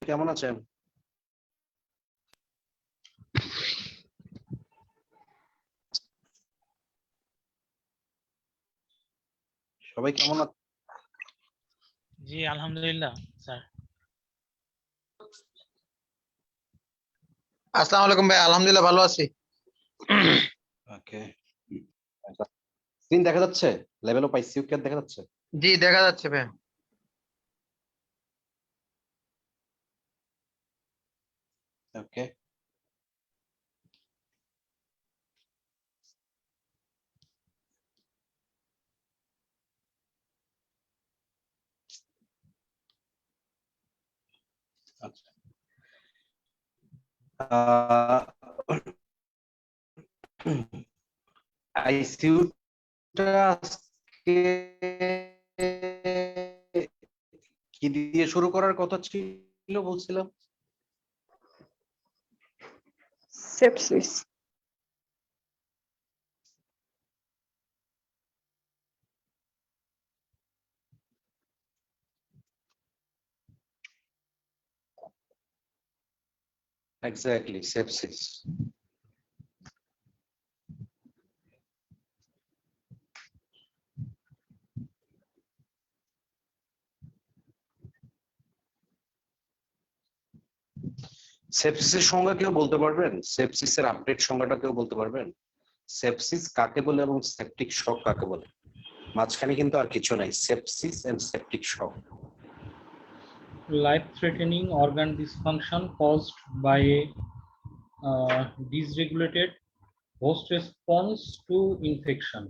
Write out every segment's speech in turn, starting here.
কেমন আছেন? সবাই কেমন আছেন? জি আলহামদুলিল্লাহ স্যার। আসসালামু আলাইকুম ভাই, আলহামদুলিল্লাহ ভালো আছি। ওকে, স্ক্রিন দেখা যাচ্ছে? লেভেল অফ আইসিইউ কেয়ার দেখা যাচ্ছে? জি দেখা যাচ্ছে ভাই। ওকে, আচ্ছা। আইসিইউটা আজকে কি দিয়ে শুরু করার কথা ছিল বলছিলাম? সেপসিস। Exactly, sepsis. সেপসিসের সংজ্ঞা কেউ বলতে পারবেন? সেপসিসের আপডেট সংজ্ঞাটা কেউ বলতে পারবেন? সেপসিস কাকে বলে এবং সেপটিক শক কাকে বলে? মাঝখানে কিন্তু আর কিছু নাই, sepsis and septic shock. Life-threatening organ dysfunction caused by a dysregulated host response to infection.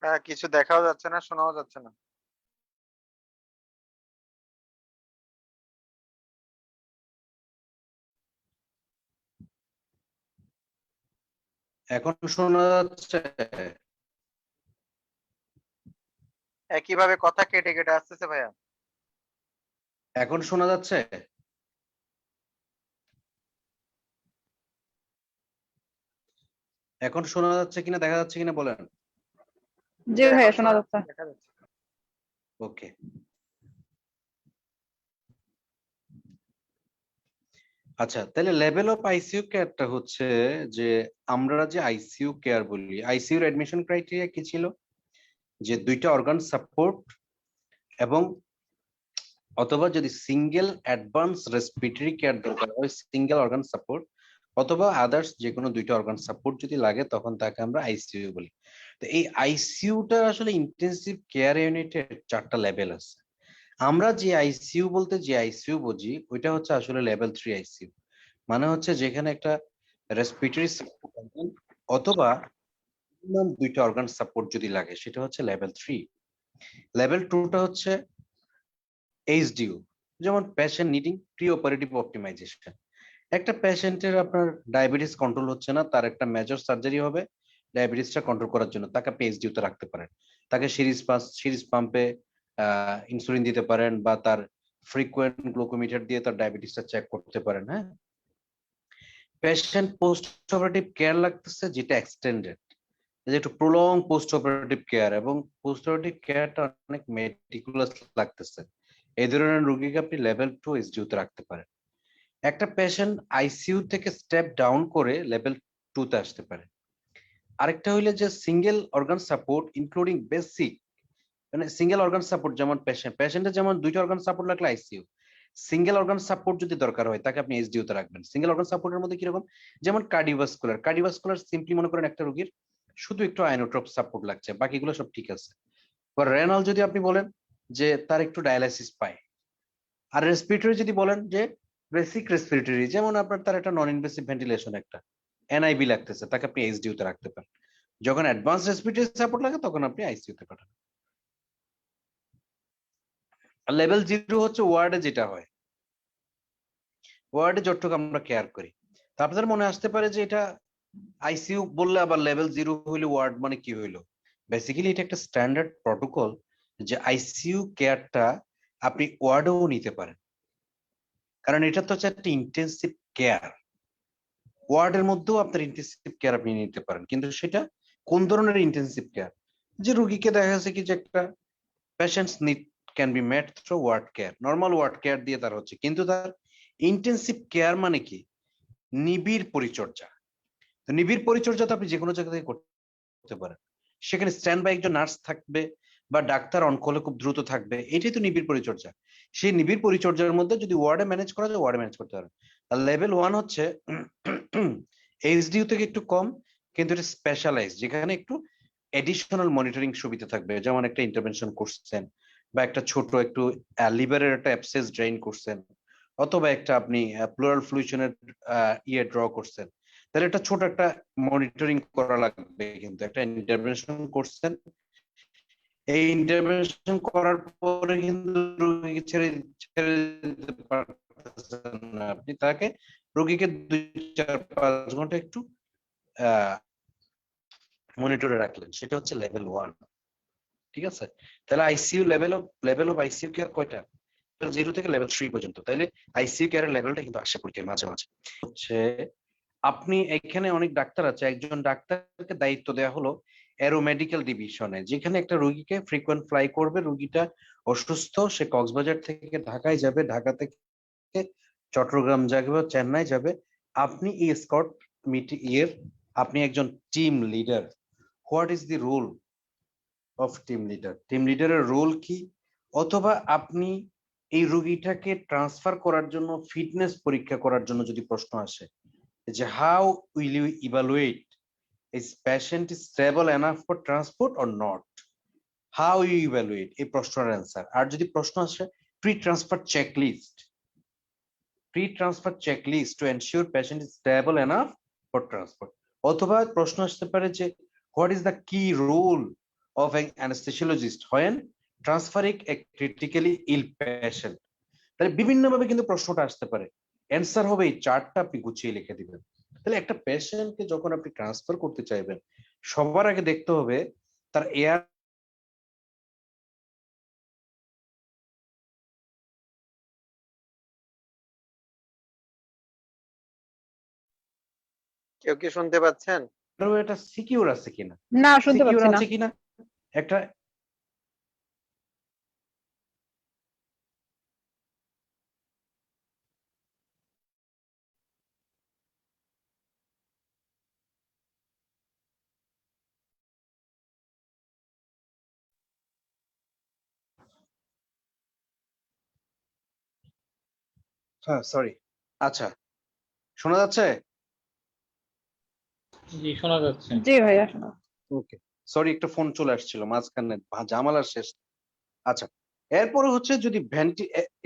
হ্যাঁ, কিছু দেখাও যাচ্ছে না, শোনাও যাচ্ছে না। এখন শোনা যাচ্ছে? একইভাবে কথা কেটে কেটে আসতেছে ভাইয়া। এখন শোনা যাচ্ছে? এখন শোনা যাচ্ছে কিনা, দেখা যাচ্ছে কিনা বলেন? জি ভাইয়া শোনা যাচ্ছে। দেখা যাচ্ছে। ওকে, আচ্ছা, তাহলে লেভেল অফ আইসিইউ কেয়ারটা হচ্ছে যে আমরা যে আইসিইউ কেয়ার বলি, আইসিইউর অ্যাডমিশন ক্রাইটেরিয়া কি ছিল? যে দুইটা অর্গান সাপোর্ট এবং অথবা যদি সিঙ্গেল অ্যাডভান্স রেসপিরেটরি কেয়ার দরকার হয়, সিঙ্গেল অর্গান সাপোর্ট অথবা আদার্স যে কোনো দুইটা অর্গান সাপোর্ট যদি লাগে তখন তাকে আমরা আইসিইউ বলি। তো এই আইসিইউটা আসলে ইন্টেনসিভ কেয়ার ইউনিটের 4টা লেভেল আছে। আমরা যে আইসিইউ বলতে যে আইসিইউ বুঝি ওইটা হচ্ছে আসলে লেভেল 3 আইসিইউ, মানে হচ্ছে যেখানে একটা রেসপিরেটরি সাপোর্ট অথবা দুইটা অর্গান সাপোর্ট যদি লাগে সেটা হচ্ছে লেভেল 3। লেভেল 2টা হচ্ছে এইচডিইউ, যেমন patient needing pre operative optimization. একটা পেশেন্টের আপনার ডায়াবেটিস কন্ট্রোল হচ্ছে না, তার একটা মেজর সার্জারি হবে ডায়াবেটিসটা কন্ট্রোল করার জন্য, তাকে আপনি এইচডিইউতে রাখতে পারেন। তাকে সিরিজ পাম্পে ইনসুলিন দিতে পারেন বা তার ফ্রিকোয়েন্ট গ্লুকোমিটার দিয়ে তার ডায়াবেটিসটা চেক করতে পারেন। হ্যাঁ, পেশেন্ট পোস্ট অপারেটিভ কেয়ার লাগতেছে যেটা এক্সটেন্ডেড, যে একটু প্রলং পোস্ট অপারেটিভ কেয়ার, এবং পোস্ট অপারেটিভ কেয়ারটা অনেক মেটিকুলাস লাগতেছে। এই ধরনের রোগীকে আপনি লেভেল 2 এইচডিইউতে রাখতে পারেন। একটা পেশেন্ট আইসিইউ থেকে স্টেপ ডাউন করে লেভেল 2 তে আসতে পারে। আরেকটা হইলে যে single organ support including basic, মানে সিঙ্গেল অর্গান সাপোর্ট, যেমন পেশেন্টের যেমন দুইটা অর্গান সাপোর্ট লাগলে আইসিইউ, সিঙ্গেল অর্গান সাপোর্ট যদি দরকার হয় তাকে আপনি এইচডিইউ তে রাখবেন। সিঙ্গেল অর্গান সাপোর্টের মধ্যে কিরকম, যেমন কার্ডিওভাস্কুলার সিম্পলি মনে করেন একটা রোগীর শুধু একটু আইনোট্রপ সাপোর্ট লাগছে, বাকিগুলো সব ঠিক আছে। রেনাল যদি আপনি বলেন যে তার একটু ডায়ালাইসিস পায়। আর রেসপিরেটরি যদি বলেন যে বেসিক রেসপিরেটরি, যেমন আপনার তার একটা নন ইনভেসিভ ভেন্টিলেশন, একটা এনআইবি লাগতেছে, তাকে আপনি এইচডিইউ তে রাখতে পারেন। যখন অ্যাডভান্স রেসপিরেটরি সাপোর্ট লাগে তখন আপনি আইসিইউ তে পাঠান। আর লেভেল 0 হচ্ছে ওয়ার্ডে যেটা হয়, ওয়ার্ডে যতটুকু আমরা কেয়ার করি। তা আপনাদের মনে আসতে পারে যে এটা আইসিইউ বললে আবার লেভেল 0 হইলে ওয়ার্ড মানে কি হইলো? বেসিক্যালি এটা একটা স্ট্যান্ডার্ড প্রটোকল যে আইসিইউ কেয়ারটা আপনি ওয়ার্ডেও নিতে পারেন, কারণ এটা তো হচ্ছে একটা ইন্টেন্সিভ কেয়ার। ওয়ার্ডের মধ্যেও আপনার ইন্টেন্সিভ কেয়ার আপনি নিতে পারেন, কিন্তু সেটা কোন ধরনের ইন্টেন্সিভ কেয়ার? যে রোগীকে দেখা যাচ্ছে কি যে একটা patients need can be met through ward care, normal ward care দিয়ে তার হচ্ছে, কিন্তু তার ইন্টেন্সিভ কেয়ার মানে কি? নিবিড় পরিচর্যা। তো নিবিড় পরিচর্যা তো আপনি যে কোনো জায়গা থেকে করতে পারেন। সেখানে স্ট্যান্ড বাই একজন নার্স থাকবে বা ডাক্তার অনকলে খুব দ্রুত থাকবে, এটাই তো নিবিড় পরিচর্যা। সেই নিবিড় পরিচর্যার মধ্যে যদি ওয়ার্ডে ম্যানেজ করা যায়, ওয়ার্ডে ম্যানেজ করতে পারেন। আর লেভেল 1 হচ্ছে এইচডিইউ থেকে একটু কম, কিন্তু এটা স্পেশালাইজ, যেখানে একটু এডিশনাল মনিটরিং সুবিধা থাকবে, যেমন একটা ইন্টারভেনশন করছেন বা একটা ছোট একটু লিভারের একটা অ্যাবসেস ড্রেইন করছেন, অথবা একটা আপনি প্লুরাল ফ্লুইশনের ইয়ে ড্র করছেন, তাহলে একটা ছোট একটা মনিটরিং করা লাগবে। কিন্তু একটা ইন্টারভেনশন করছেন, এই ইন্টারভেনশন করার পরে কিন্তু রোগীকে ছেড়ে ছেড়ে দিতে পারতেছেন না আপনি, তাকে রোগীকে 2-4-5 ঘন্টা একটু মনিটরে রাখলেন, সেটা হচ্ছে লেভেল 1। ঠিক আছে? তাহলে ICU level of ICU care কয়টা? 0 থেকে লেভেল 3 পর্যন্ত। তাহলে আইসিইউ কেয়ারের লেভেলটা কিন্তু আসে পরীক্ষায় মাঝে মাঝে। হচ্ছে আপনি এখানে অনেক ডাক্তার আছে, একজন ডাক্তারকে দায়িত্ব দেওয়া হলো অ্যারোমেডিক্যাল ডিভিশনে, যেখানে একটা রোগীকে ফ্রিকোয়েন্ট ফ্লাই করবে। রোগীটা অসুস্থ, সে কক্সবাজার থেকে ঢাকায় যাবে, ঢাকা থেকে চট্টগ্রাম যাবে, চেন্নাই যাবে। আপনি এই স্কট আপনি একজন team leader. What is the role of team leader? Team লিডারের রোল কি? অথবা আপনি এই রোগীটাকে ট্রান্সফার করার জন্য ফিটনেস পরীক্ষা করার জন্য যদি প্রশ্ন আসে যে how will you evaluate is patient is stable enough for transport or not, how you evaluate এই প্রশ্নের অ্যান্সার। আর যদি প্রশ্ন আসে pre-transfer checklist to ensure patient is stable enough for transport, অথবা প্রশ্ন আসতে পারে যে what is the key role of an anesthesiologist when transferring a critically ill patient। তাহলে বিভিন্ন ভাবে কিন্তু প্রশ্নটা আসতে পারে, অ্যান্সার হবে এই চারটা আপনি গুছিয়ে লিখে দিবেন। তাহলে একটা পেশেন্টকে যখন আপনি ট্রান্সফার করতে চাইবেন, সবার আগে দেখতে হবে তার এয়ার কেউ কি শুনতে পাচ্ছেন? এটা সিকিউর আছে কিনা, না, শুনতে সিকিউর পাচ্ছি না। আছে কিনা একটা। হ্যাঁ, সরি। আচ্ছা, শোনা যাচ্ছে? জি, শোনা যাচ্ছে। জি ভাইয়া, শোনা। ওকে, সরি, একটা ফোন চলে আসছিল মাঝখানে, জামালার শেষ। আচ্ছা, এরপরে হচ্ছে যদি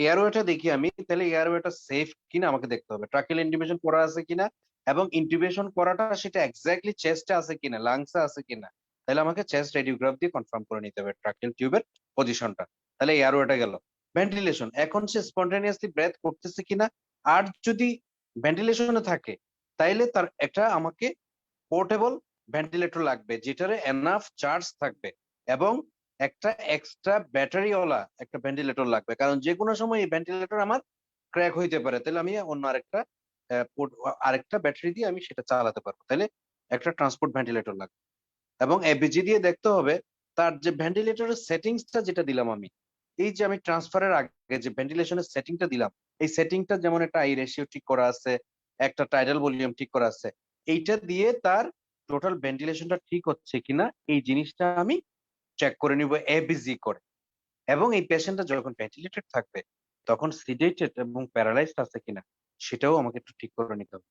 এয়ারওয়েটা দেখি আমি, তাহলে এয়ারওয়েটা সেফ কিনা আমাকে দেখতে হবে, ট্রাকিয়াল ইন্টিউবেশন করা আছে কিনা, এবং ইন্টিউবেশন করাটা সেটা এক্স্যাক্টলি চেস্টে আছে কিনা, লাংসে আছে কিনা। তাহলে আমাকে চেস্ট রেডিওগ্রাফ দিয়ে কনফার্ম করে নিতে হবে ট্রাকিয়াল টিউবের পজিশনটা। তাহলে এয়ারওয়েটা গেল। ভেন্টিলেশন, এখন সে স্পন্টেনিয়াসলি ব্রেথ করতেছে কিনা। আর যদি ভেন্টিলেশনে থাকে, তাইলে তার একটা আমাকে পোর্টেবল ভেন্টিলেটর লাগবে, যেটারে এনাফ চার্জ থাকবে, এবং একটা এক্সট্রা ব্যাটারিওয়ালা একটা ভেন্টিলেটর লাগবে, কারণ যে কোনো সময় এই ভেন্টিলেটর আমার ক্র্যাক হইতে পারে। তাহলে আমি অন্য আরেকটা ব্যাটারি দিয়ে আমি সেটা চালাতে পারবো। তাহলে একটা ট্রান্সপোর্ট ভেন্টিলেটর লাগবে। এবং এবিজি দিয়ে দেখতে হবে তার যে ভেন্টিলেটরের সেটিংসটা যেটা দিলাম আমি, এই যে আমি ট্রান্সফারের আগে যে ভেন্টিলেশনের সেটিংটা দিলাম, এই সেটিংটা যেমন একটা আই রেশিও ঠিক করা আছে, একটা টাইডাল ভলিউম ঠিক করা আছে, এইটা দিয়ে তার টোটাল ভেন্টিলেশনটা ঠিক হচ্ছে কিনা এই জিনিসটা আমি চেক করে নিব এবিজি করে। এবং এই পেশেন্টটা যখন ভেন্টিলেটেড থাকবে তখন সিডেটেড এবং প্যারালাইজড আছে কিনা সেটাও আমাকে একটু ঠিক করে নিতে হবে।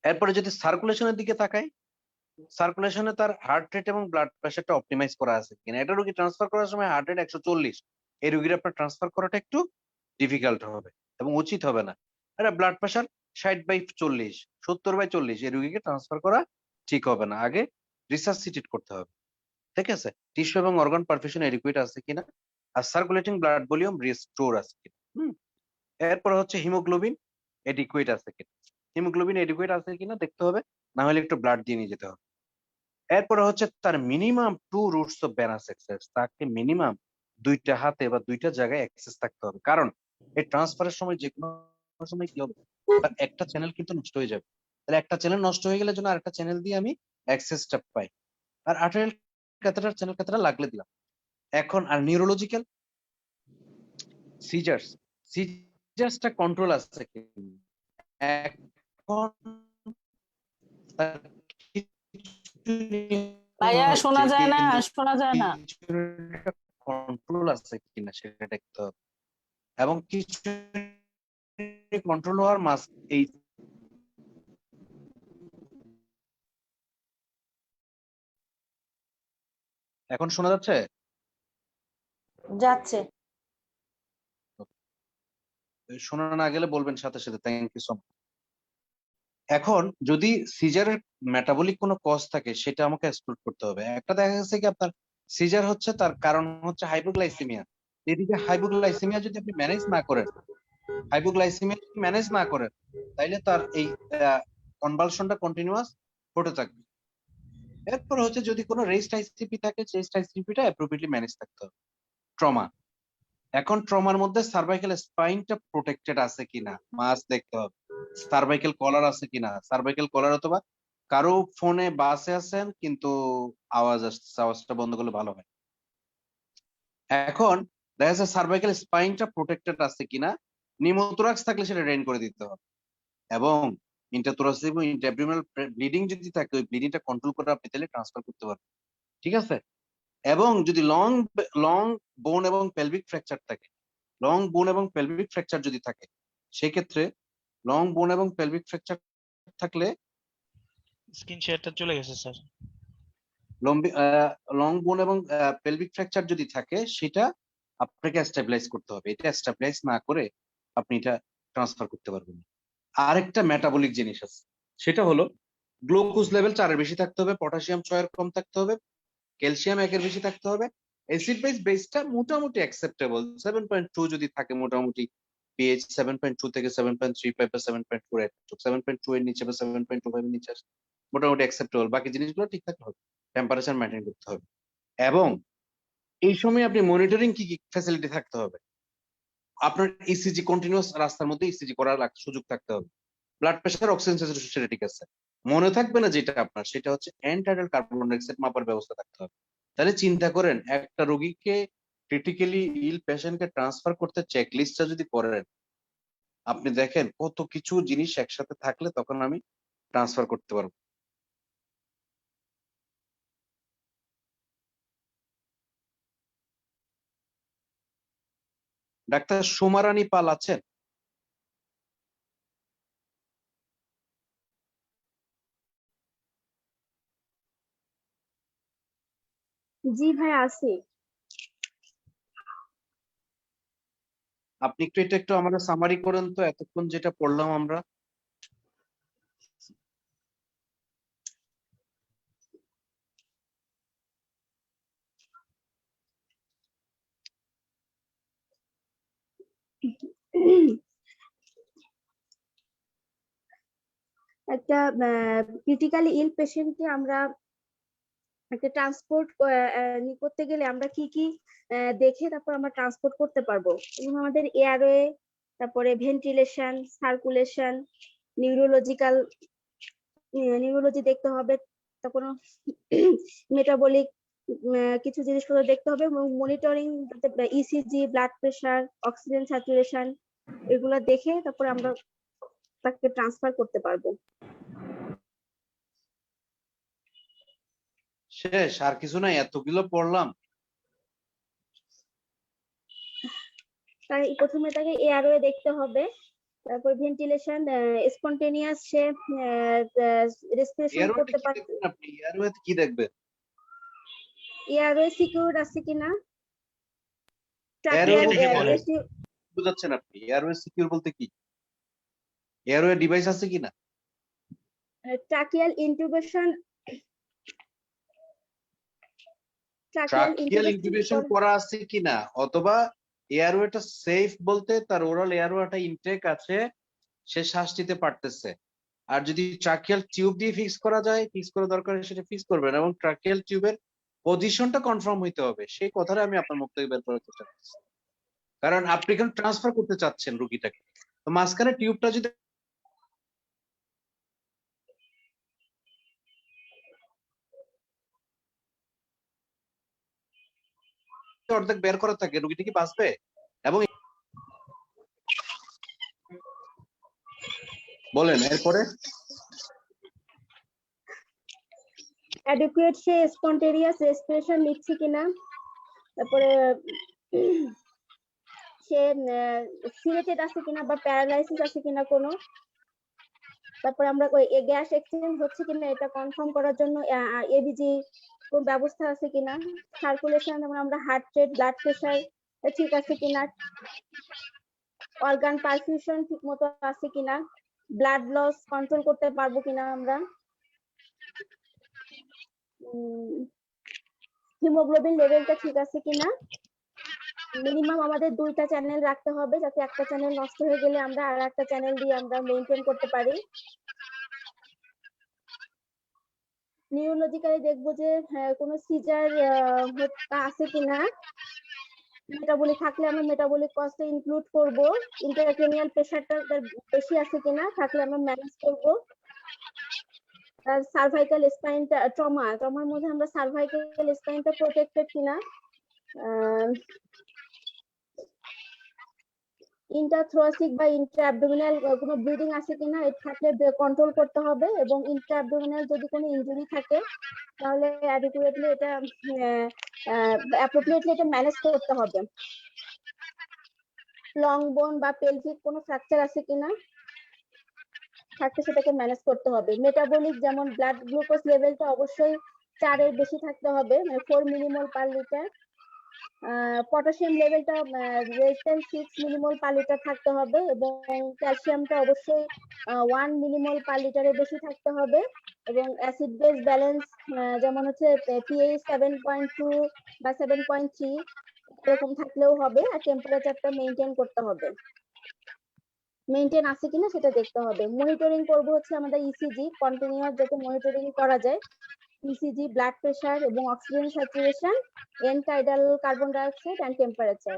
এরপরে যদি সার্কুলেশনের দিকে তাকাই, সার্কুলেশনে তার হার্ট রেট এবং ব্লাড প্রেশারটা অপটিমাইজ করা আছে কিনা। এটা রোগী ট্রান্সফার করার সময় হার্ট রেট 140, এই রোগীর আপনার ট্রান্সফার করাটা একটু ডিফিকাল্ট হবে এবং উচিত হবে না। এটা ব্লাড প্রেশার 60/40, 70/40, এই রোগীকে ট্রান্সফার করা ঠিক হবে না। আগে রিসাসিটেট করতে হবে, ঠিক আছে। টিস্যু এবং অর্গান পারফিউশন এডিকুয়েট আছে কিনা, আর সার্কুলেটিং ব্লাড ভলিউম রিস্টোর আছে কিনা। এরপর হচ্ছে হিমোগ্লোবিন এডিকুয়েট আছে কিনা। হিমোগ্লোবিন এডিকুয়েট আছে কিনা দেখতে হবে, না হলে একটু ব্লাড দিয়ে নিয়ে যেতে হবে। এরপরে হচ্ছে তার minimum 2 roots of venous access, তাকে মিনিমাম 2টা হাতে বা 2টা জায়গায় অ্যাক্সেস থাকতে হবে। কারণ এই ট্রান্সফারের সময় যে কোনো সময় কি হবে, তার একটা চ্যানেল কিন্তু নষ্ট হয়ে যাবে। তাহলে একটা চ্যানেল নষ্ট হয়ে গেলে জন্য আরেকটা চ্যানেল দিয়ে আমি অ্যাক্সেসটা পাই। আর আর্টেরিয়াল ক্যাথেটার চ্যানেল ক্যাথেটার লাগলে দিলাম। এখন আর নিউরোলজিক্যাল সিজার্স, সিজার্সটা কন্ট্রোল আছে কি, এখন ভাইয়া শোনা যায় না, শোনা যায় না। কন্ট্রোল আছে কিনা সেটা দেখতে হবে, এবং কিছু কন্ট্রোল হওয়ার মাস এই এখন শোনা যাচ্ছে? যাচ্ছে। শোনা না গেলে বলবেন সাথে সাথে। Thank you so much. এখন যদি সিজারের মেটাবলিক কোনো কজ থাকে সেটা আমাকে এক্সক্লুড করতে হবে। একটা দেখা গেছে কি আপনার সিজার হচ্ছে, তার কারণ হচ্ছে হাইপোগ্লাইসেমিয়া। এদিকে হাইপোগ্লাইসেমিয়া যদি আপনি ম্যানেজ না করেন, হাইপোগ্লাইসেমিয়া যদি ম্যানেজ না করেন, তাইলে তার এই কনভালশনটা কন্টিনিউয়াস হতে থাকবে। এরপর হচ্ছে যদি কোনো রেস্ট আইসিপি থাকে, রেস্ট আইসিপিটা অ্যাপ্রোপ্রিয়েটলি ম্যানেজ থাকতে হবে। ট্রমা, এখন ট্রমার মধ্যে সার্ভাইকাল স্পাইনটা প্রোটেক্টেড আছে কিনা মাস্ট দেখতে হবে। সার্ভাইকাল কলার আছে কিনা, সার্ভাইকাল কলার, অথবা কারো ফোনে বাসে আছেন কিন্তু আওয়াজ আসছে, আওয়াজটা বন্ধ করলে ভালো হয়। এখন দেখা যাচ্ছে সার্ভাইকাল স্পাইনটা প্রোটেক্টেড আছে কিনা, নিউমোথোরাক্স থাকলে সেটা ড্রেন করে দিতে হবে, এবং ইন্টারথোরাসিক এবং ইন্টারঅ্যাবডোমিনাল ব্লিডিং যদি থাকে ওই ব্লিডিংটা কন্ট্রোল করে আপনি তাহলে ট্রান্সফার করতে পারবেন, ঠিক আছে। এবং যদি লং লং বোন এবং পেলভিক ফ্র্যাকচার থাকে, লং বোন এবং পেলভিক ফ্র্যাকচার যদি থাকে, সেক্ষেত্রে লং বোন এবং পেলভিক ফ্র্যাকচার থাকলে স্ক্রিন শেয়ারটা চলে গেছে স্যার। লং বোন এবং পেলভিক ফ্র্যাকচার যদি থাকে সেটা আপনাকে স্টেবিলাইজ করতে হবে। এটা স্টেবিলাইজ না করে আপনি এটা ট্রান্সফার করতে পারবেন না। আরেকটা মেটাবলিক জিনিস আছে, সেটা হলো গ্লুকোজ লেভেল 4-এর বেশি থাকতে হবে, পটাশিয়াম 6-এর কম থাকতে হবে, ক্যালসিয়াম 1-এর বেশি থাকতে হবে, অ্যাসিড বেসটা মোটামুটি অ্যাকসেপ্টেবল 7.2 যদি থাকে, মোটামুটি পিএইচ 7.2 থেকে 7.35 বা 7.4, 7.2 এর নিচে বা 7.25 এর নিচে আসে মোটামুটি অ্যাকসেপ্টেবল। বাকি জিনিসগুলো ঠিক থাকতে হবে, টেম্পারেচার মেইনটেইন করতে হবে, এবং এই সময় আপনি মনিটরিং কি কি ফ্যাসিলিটি থাকতে হবে। আপনার ইসিজি কন্টিনিউয়াস রাস্তার মধ্যে ইসিজি করার সুযোগ থাকতে হবে। ব্লাড প্রেশার, অক্সিজেন স্যাচুরেশন সেটা ঠিক আছে। মনে থাকবে না যেটা আপনার, সেটা হচ্ছে এন্টারনাল কার্বন ডাইঅক্সাইড মাপার ব্যবস্থা থাকতে হবে। তাহলে চিন্তা করেন একটা রোগীকে, ক্রিটিক্যালি ইল পেশেন্টকে ট্রান্সফার করতে চেকলিস্টটা যদি করেন, আপনি দেখেন কত কিছু জিনিস একসাথে থাকলে তখন আমি ট্রান্সফার করতে পারবো। ডাক্তার সুমারানী পাল আছেন? জি ভাই আছি। আপনি একটু এটা একটু আমাদের সামারি করেন তো, এতক্ষণ যেটা পড়লাম আমরা। একটা ক্রিটিক্যালি ইল পেশেন্টকে আমরা একটা ট্রান্সপোর্ট করতে গেলে আমরা কি কি দেখে তারপর আমরা ট্রান্সপোর্ট করতে পারবো, এবং আমাদের এয়ারওয়ে, তারপরে ভেন্টিলেশন, সার্কুলেশন, নিউরোলজিক্যাল নিউরোলজি দেখতে হবে, তারপর মেটাবলিক কিছু জিনিসপত্র দেখতে হবে, এবং monitoring ECG, blood pressure, oxygen saturation, এগুলো দেখে তারপরে আমরা তাকে ট্রান্সফার করতে পারবো। শেষ? আর কিছু নাই? এতগুলো পড়লাম। তাই প্রথমে তাকে এয়ারওয়ে দেখতে হবে, তারপর ভেন্টিলেশন, স্পন্টেনিয়াস, সে রেসপিরেশন এয়ারওয়েতে করতে কি পারছে, দেখবেন আপনি? এয়ারওয়েতে কি দেখবেন? এয়ারওয়ে সিকিউর আছে কিনা, এয়ারওয়ে ট্রাকিয়াল দেখে বলেন। বুঝাচ্ছেন আপনি? এয়ারওয়ে সিকিউর বলতে কি? এয়ারওয়ে ডিভাইস আছে কিনা? ট্রাকিয়াল ইন্টুবেশন, ট্রাকিয়াল ইনকিউবেশন করা আছে কিনা, অথবা এয়ারওয়েটা সেফ বলতে তার ওরাল এয়ারওয়েটা ইনটেক আছে, সে শ্বাস নিতে পারতেছে। আর যদি ট্রাকিয়াল টিউব দিয়ে ফিক্স করা যায়, ফিক্স করা দরকার সেটা ফিক্স করবেন, এবং ট্রাকিয়াল টিউবের পজিশনটা কনফার্ম হইতে হবে। সেই কথাটা আমি আপনার মুখ থেকে বের করার চেষ্টা করছি, কারণ আপনি এখন ট্রান্সফার করতে চাচ্ছেন রুগীটাকে, তো মাঝখানে টিউবটা যদি অর্ধেক বের করা থাকে, রুগীটা কি বাঁচবে? এবং বলেন এরপরে। অ্যাডিকুয়েট সে স্পন্টেনিয়াস রেসপিরেশন নিচ্ছে কিনা, তারপরে সে সিলেটেড আছে কিনা বা প্যারালাইসিস আছে কিনা কোনো, তারপরে আমরা ওই গ্যাস এক্সচেঞ্জ হচ্ছে কিনা এটা কনফার্ম করার জন্য এবিজি কোন ব্যবস্থা আছে কিনা, সার্কুলেশন যেমন আমরা হার্ট রেট, ব্লাড প্রেশার ঠিক আছে কিনা, অর্গান পারফিউশন ঠিক মতো আছে কিনা, ব্লাড লস কন্ট্রোল করতে পারবো কিনা আমরা, হিমোগ্লোবিন লেভেলটা ঠিক আছে কিনা। মিনিমাম আমাদের 2টা চ্যানেল রাখতে হবে, যাতে একটা চ্যানেল নষ্ট হয়ে গেলে আমরা আর একটা চ্যানেল দিয়ে আমরা মেইনটেইন করতে পারি। নিউরোলজিক্যালি দেখবো যে কোনো সিজার আছে কিনা, মেটাবলিক থাকলে আমরা মেটাবলিক কস্টে ইনক্লুড করব, ইন্ট্রাক্রেনিয়াল প্রেসারটা বেশি আছে কিনা, থাকলে আমরা ম্যানেজ করব। আর সার্ভাইকাল স্পাইনটা ট্রমার মধ্যে আমরা সার্ভাইকাল স্পাইনটা প্রোটেক্টেড কিনা, ইন্ট্রাথোরাসিক বা ইন্ট্রাঅ্যাবডোমিনাল কোনো ব্লিডিং আছে কিনা, এটা থাকলে কন্ট্রোল করতে হবে, এবং ইন্ট্রাঅ্যাবডোমিনাল যদি কোনো ইনজুরি থাকে তাহলে অ্যাডিকুয়েটলি এটা অ্যাপ্রোপ্রিয়েটলি এটা ম্যানেজ করতে হবে। লং বোন বা পেলভিক কোনো ফ্র্যাকচার আছে কিনা, থাকলে সেটাকে ম্যানেজ করতে হবে। মেটাবলিক যেমন ব্লাড গ্লুকোজ লেভেলটা অবশ্যই 4 এর বেশি থাকতে হবে, মানে 4 মিলিমোল পার লিটার। পটাশিয়াম লেভেলটা less than 6 millimole per litre থাকতে হবে, এবং ক্যালসিয়ামটা অবশ্যই 1 মিলিমোল পার লিটারের বেশি থাকতে হবে, এবং অ্যাসিড বেস ব্যালেন্স যেমন হচ্ছে পিএইচ 7.2 বা 7.3 এরকম থাকলেও হবে, আর টেম্পারেচারটা মেইনটেইন করতে হবে। মেইনটেইন আছে কিনা সেটা দেখতে হবে। মনিটরিং করব হচ্ছে আমাদের ইসিজি, কন্টিনিউয়াস যাতে মনিটরিং করা যায়, ইসিজি, ব্লাড প্রেশার এবং oxygen saturation, end tidal carbon dioxide and temperature.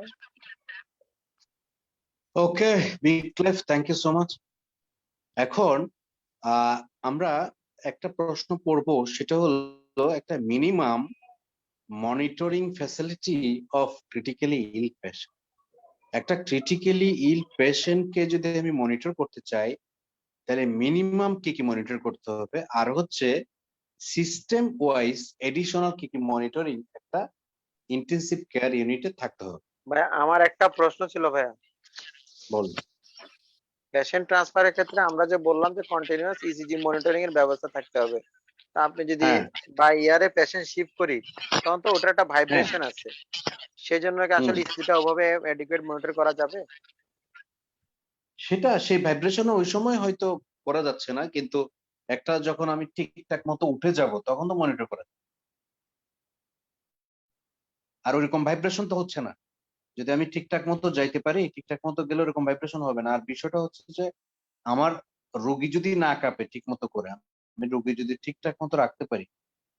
Okay বিক্লেফ, থ্যাংক ইউ সো মাচ। এখন আমরা একটা প্রশ্ন পড়ব, সেটা হলো একটা minimum monitoring facility of critically ill patient. একটা ক্রিটিক্যালি ইল পেশেন্টকে যদি আমি মনিটর করতে চাই, তাহলে মিনিমাম কি কি মনিটর করতে হবে, আর হচ্ছে সিস্টেম ওয়াইজ এডিশনাল কি কি মনিটরিং একটা ইন্টেন্সিভ কেয়ার ইউনিটে থাকতে হবে। ভাইয়া আমার একটা প্রশ্ন ছিল ভাইয়া, বলুন। পেশেন্ট ট্রান্সফারের ক্ষেত্রে আমরা যে বললাম যে কন্টিনিউয়াস ইসিজি মনিটরিং এর ব্যবস্থা থাকতে হবে, তা আপনি যদি হ্যাঁ। বাই ইয়ারে পেশেন্ট শিফট করি, তখন তো ওটার একটা ভাইব্রেশন আছে, সেই জন্য কি আসলে ইসিজিটা ওভাবে অ্যাডিকুয়েট মনিটর করা যাবে? সেটা সেই ভাইব্রেশনও ওই সময় হয়তো করা যাচ্ছে না, কিন্তু একটা যখন আমি ঠিকঠাক মতো উঠে যাব তখন তো মনিটর করা যাবে। আর ওইরকম ভাইব্রেশন তো হচ্ছে না। যদি আমি ঠিকঠাক মতো যাইতে পারি, ঠিকঠাক মতো গেলে ওরকম ভাইব্রেশন হবে না। আর বিষয়টা হচ্ছে যে আমার রোগী যদি না কাঁপে ঠিক মতো করে, আমি রোগী যদি ঠিকঠাক মতো রাখতে পারি,